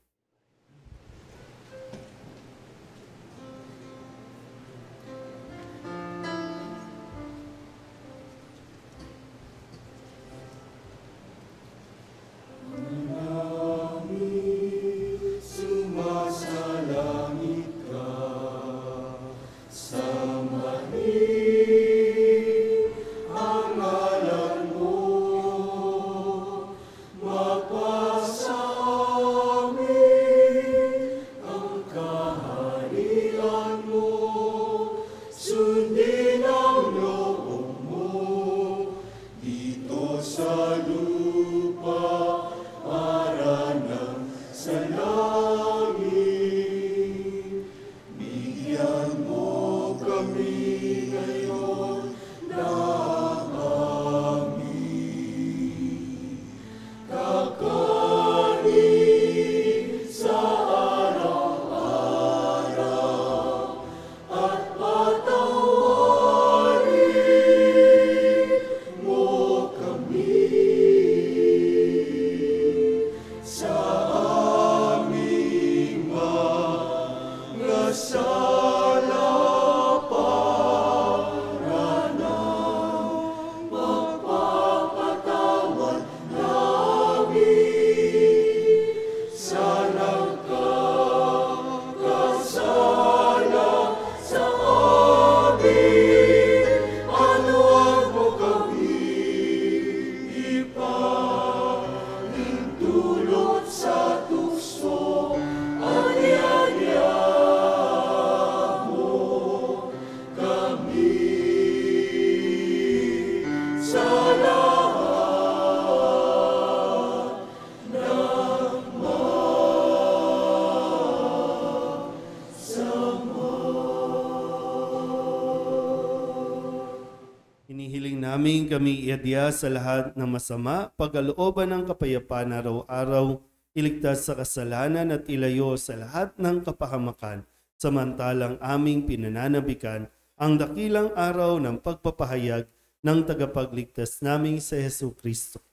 Namin kami iadya sa lahat ng masama, pagkalooban ng kapayapaan araw-araw, iligtas sa kasalanan at ilayo sa lahat ng kapahamakan, samantalang aming pinananabikan ang dakilang araw ng pagpapahayag ng tagapagligtas naming si Hesu Kristo.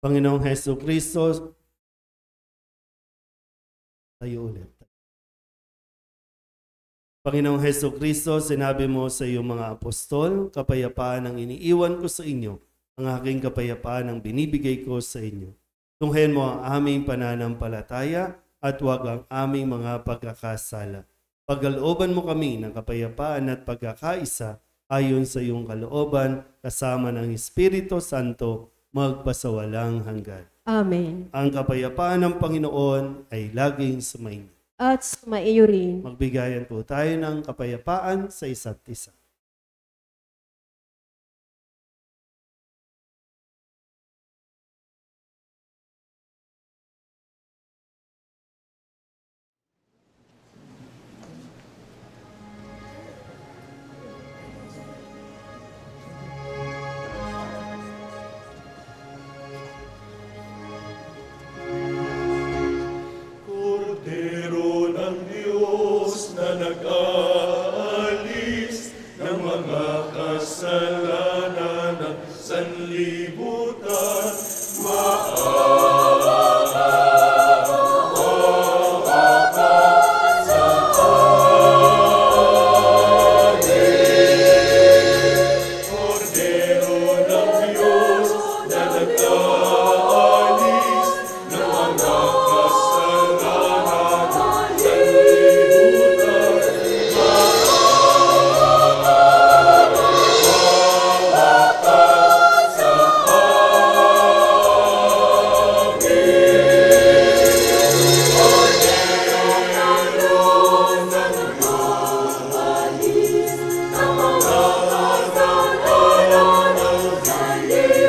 Panginoong Hesu Kristo, Tayo ulit. Panginoong Heso Kristo, sinabi mo sa iyong mga apostol, kapayapaan ang iniiwan ko sa inyo, ang aking kapayapaan ang binibigay ko sa inyo. Tunghayan mo ang aming pananampalataya at huwag ang aming mga pagkakasala. Pagkalooban mo kami ng kapayapaan at pagkakaisa ayon sa iyong kalooban kasama ng Espiritu Santo magpasawalang hanggan. Amen. Ang kapayapaan ng Panginoon ay laging sumainyo. At sumaiyo rin. Magbigayan po tayo ng kapayapaan sa isa't isa. Kordero ng Diyos na nag-aalis ng mga kasalanan ng sanlibutan, Kordero ng Diyos na nag-aalis ng mga kasalanan ng sanlibutan,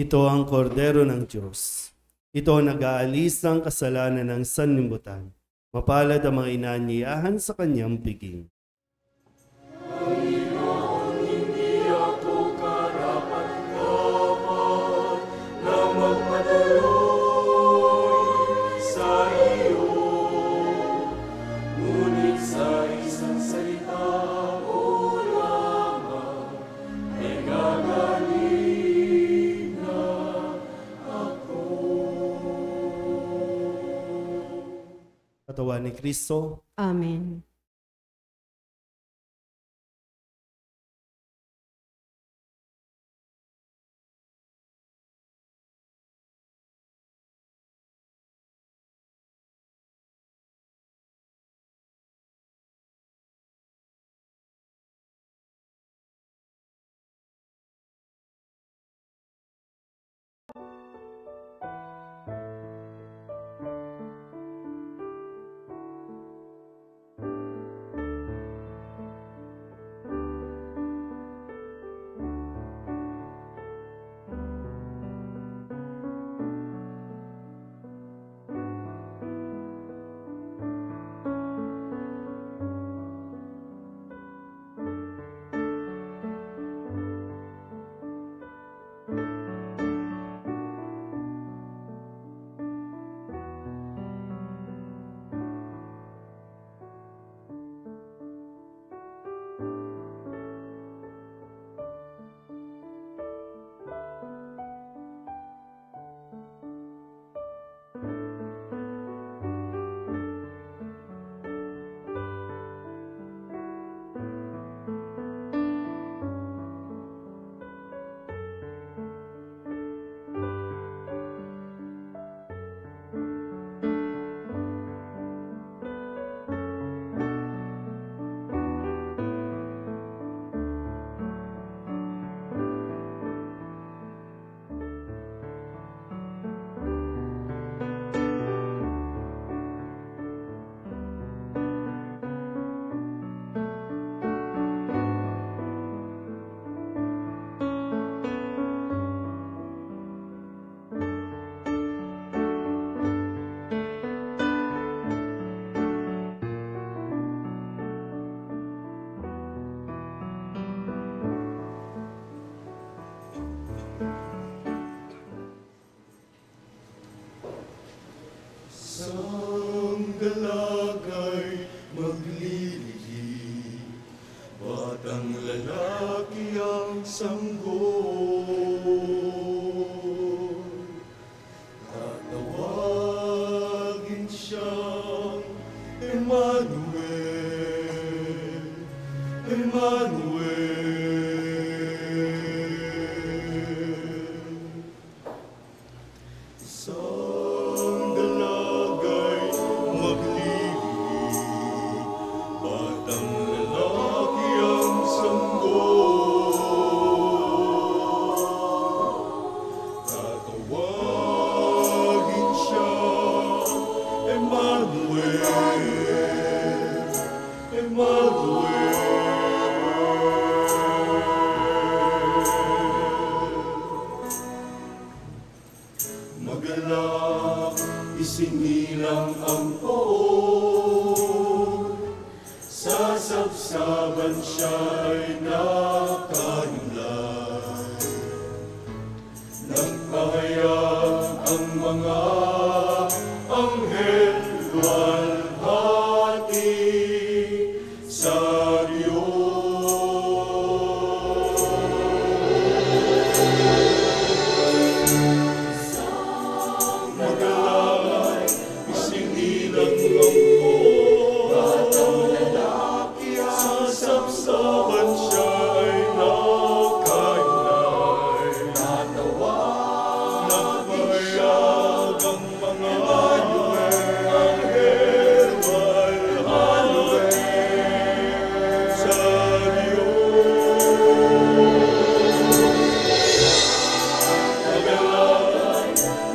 Ito ang kordero ng Diyos. Ito ang nag-aalis ng kasalanan ng sanlibutan. Mapalad ang mga inaanyayahan sa kanyang piging. hindi ako karapat-dapat na magpatuloy sa iyo. Ngunit sa isang salita mo lamang ay gagaling na ako. Katawan ni Kristo, Amen. Isang dalagay maglilihim, batang lalaki ang sanggol. Tatawagin siyang Emmanuel, Emmanuel. Isang dalagay maglilihim, batang lalaki ang sanggol. Tatawagin siya, Emmanuel, magalak, isinilang ang poon. Sasabsaban siya ay nakahimlay. Nagpahayag ang mga anghel luwalhati sa magalak, isinilang ang poon. Batang lalaki sasabsaban siya ay nakahimlay. Nagpahayag ang mga anghel luwalhati sa Diyos.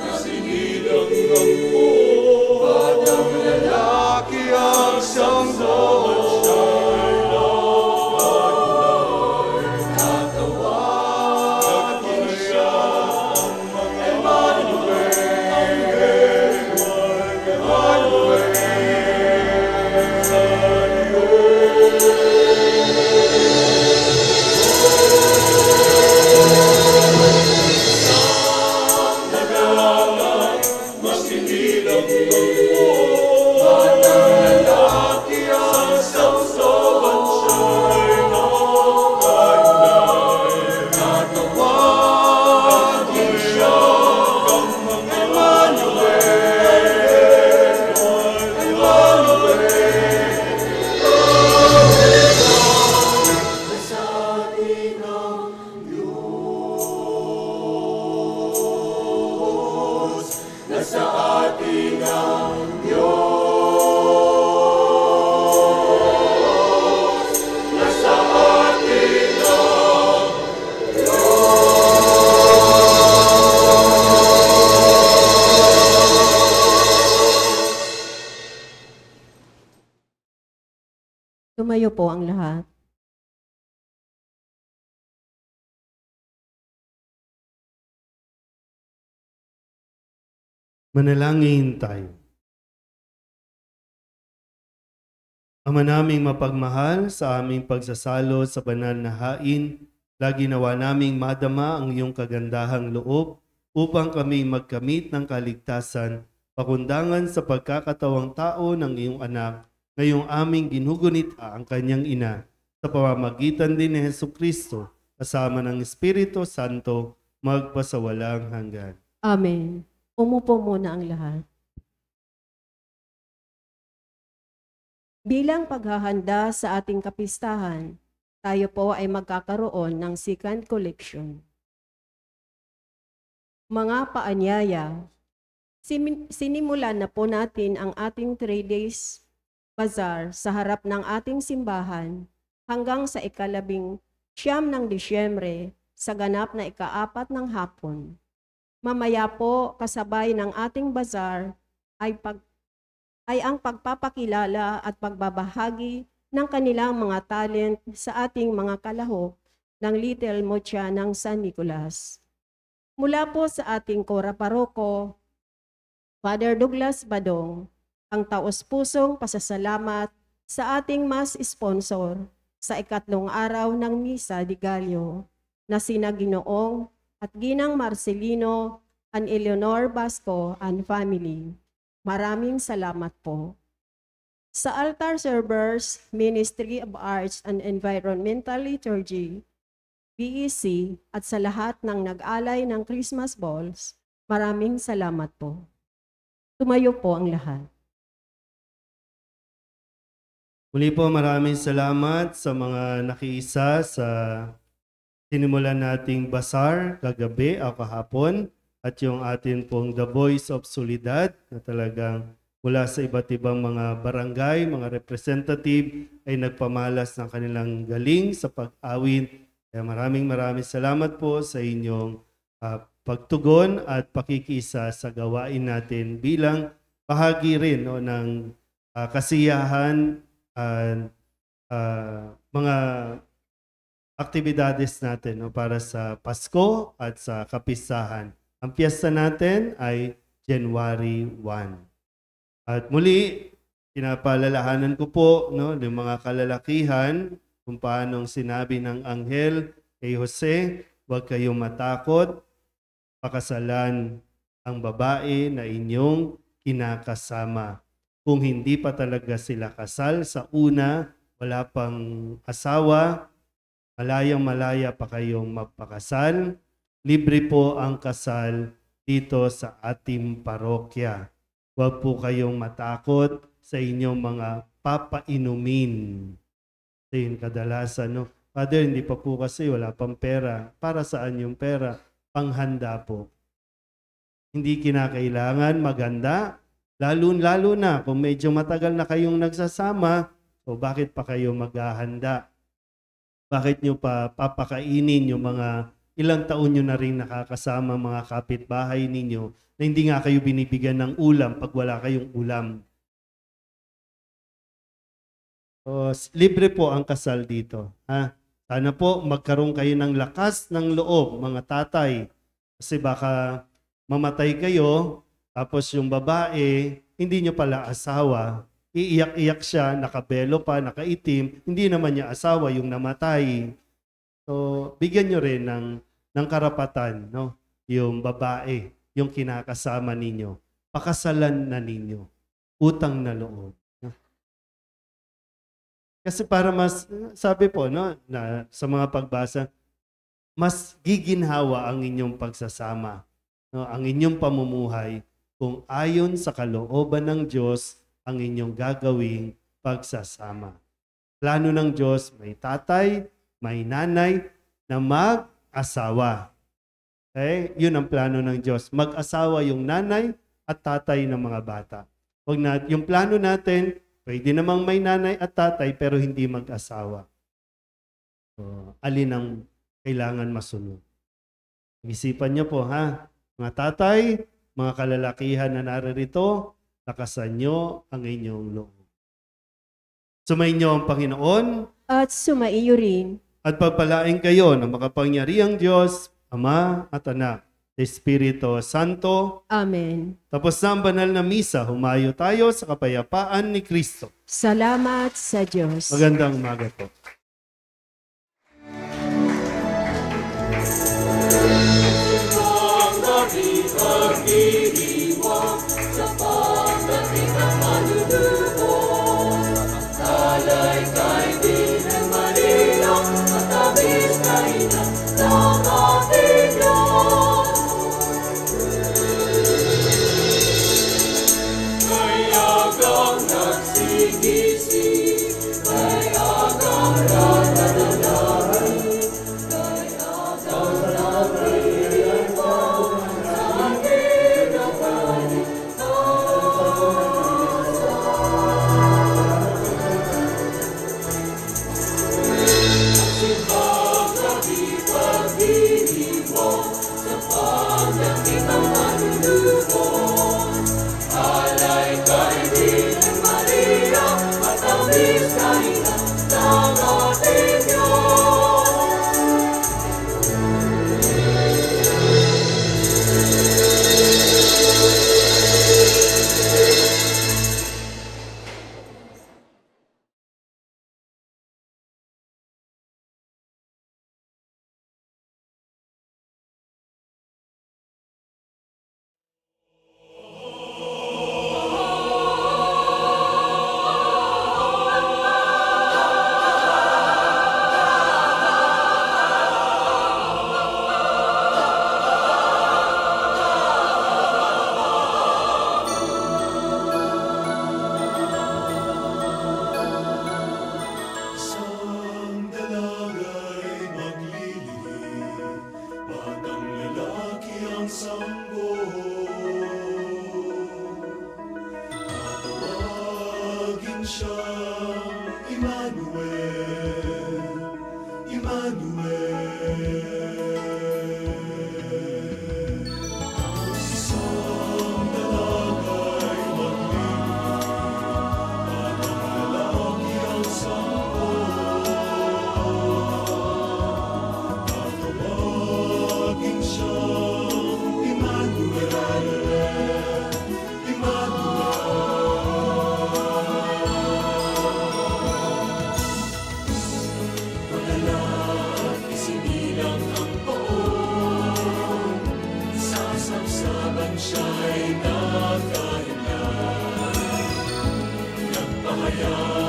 Isinilang ang poon. Batang lalaki ang sangsaban siya ay nakahimlay. Tatawagin siya ang mga anghel luwalhati sa magalak, masinilang ang poon. Batang lalaki ang sangsaban siya ay nakahimlay. Tatawagin siya ang mga nasa atin ang Diyos, nasa atin ang Diyos, nasa atin ang Tumayo po ang lahat. Manalangin tayo. Ama naming mapagmahal, sa aming pagsasalo sa banal na hain, lagi nawa naming madama ang iyong kagandahang loob upang kami magkamit ng kaligtasan, pakundangan sa pagkakatawang tao ng iyong anak, ngayong aming ginugunita ang kanyang ina, sa pamamagitan din ni Hesukristo, kasama ng Espiritu Santo, magpasawalang hanggan. Amen. Umupo muna ang lahat. Bilang paghahanda sa ating kapistahan, tayo po ay magkakaroon ng second collection. Mga paanyaya, sinimulan na po natin ang ating 3 days bazaar sa harap ng ating simbahan hanggang sa ika-19 ng Disyembre sa ganap na ika-4 ng hapon. Mamaya po kasabay ng ating bazaar ay ang pagpapakilala at pagbabahagi ng kanilang mga talent sa ating mga kalahok ng Little Mocha ng San Nicolas. Mula po sa ating Kora Paroko, Father Douglas Badong, ang taos-pusong pasasalamat sa ating mas sponsor sa ikatlong araw ng Misa de Gallo na sina Ginoong at Ginang Marcelino and Eleanor Basco and family. Maraming salamat po. Sa altar servers, Ministry of Arts and Environmental Liturgy, BEC, at sa lahat ng nag-alay ng Christmas balls, maraming salamat po. Tumayo po ang lahat. Muli po maraming salamat sa mga nakiisa sa sinimulan nating basar kagabi o kahapon at yung atin pong The Voice of Soledad na talagang mula sa iba't ibang mga barangay, mga representative ay nagpamalas ng kanilang galing sa pag-awit. Kaya maraming salamat po sa inyong pagtugon at pakikisa sa gawain natin bilang bahagi rin ng kasiyahan at mga aktibidades natin para sa Pasko at sa kapistahan. Ang piyesta natin ay January 1. At muli, pinapalalahanan ko po yung mga kalalakihan kung paanong sinabi ng anghel kay Jose, huwag kayong matakot, pakasalan ang babae na inyong kinakasama. Kung hindi pa talaga sila kasal sa una, wala pang asawa, malayang-malaya pa kayong magpakasal, libre po ang kasal dito sa ating parokya. Huwag po kayong matakot sa inyong mga papainumin. Ito yung kadalasan, Father, hindi pa po kasi wala pang pera. Para saan yung pera? Panghanda po. Hindi kinakailangan maganda. Lalo na kung medyo matagal na kayong nagsasama, so bakit pa kayo maghahanda? Bakit nyo pa papakainin yung mga ilang taon nyo na rin nakakasama mga kapitbahay ninyo na hindi nga kayo binibigyan ng ulam pag wala kayong ulam? So, libre po ang kasal dito. Sana po magkaroon kayo ng lakas ng loob, mga tatay. Kasi baka mamatay kayo, tapos yung babae, hindi nyo pala asawa. Iiyak-iyak siya, nakabelo pa, nakaitim, hindi naman niya asawa yung namatay. So, bigyan nyo rin ng karapatan, yung babae, yung kinakasama ninyo. Pakasalan na ninyo. Utang na loob. Kasi para mas, sabi po, na sa mga pagbasa, mas giginhawa ang inyong pagsasama. Ang inyong pamumuhay kung ayon sa kalooban ng Diyos ang inyong gagawing pagsasama. Plano ng Diyos, may tatay, may nanay na mag-asawa. Okay? Yun ang plano ng Diyos. Mag-asawa yung nanay at tatay ng mga bata. Yung plano natin, pwede namang may nanay at tatay pero hindi mag-asawa. So, alin ang kailangan masunod? Isipan niyo po, mga tatay, mga kalalakihan na naririto, lakasan niyo ang inyong loob. Sumainyo ang Panginoon. At sumaiyo rin. At pagpalain kayo ng makapangyarihang Diyos, Ama at Anak, Espiritu Santo. Amen. Tapos na ang banal na misa, humayo tayo sa kapayapaan ni Kristo. Salamat sa Diyos. Magandang umaga po. Pagdiriwang sa pagdating ng malulubos, talay kay Birhen Maria, matamis na ina ng ating Diyos. Kay agang nagsigisi, kay agang nananalain, kay agang nagiriwang, alay kay Birhen Maria, matamis siyang Emmanuel, Emmanuel. Isang dalagay maglingkod, at ang lalaki ang sampo. Tatawagin siyang Emmanuel, siya'y nakahinga, nagpahayag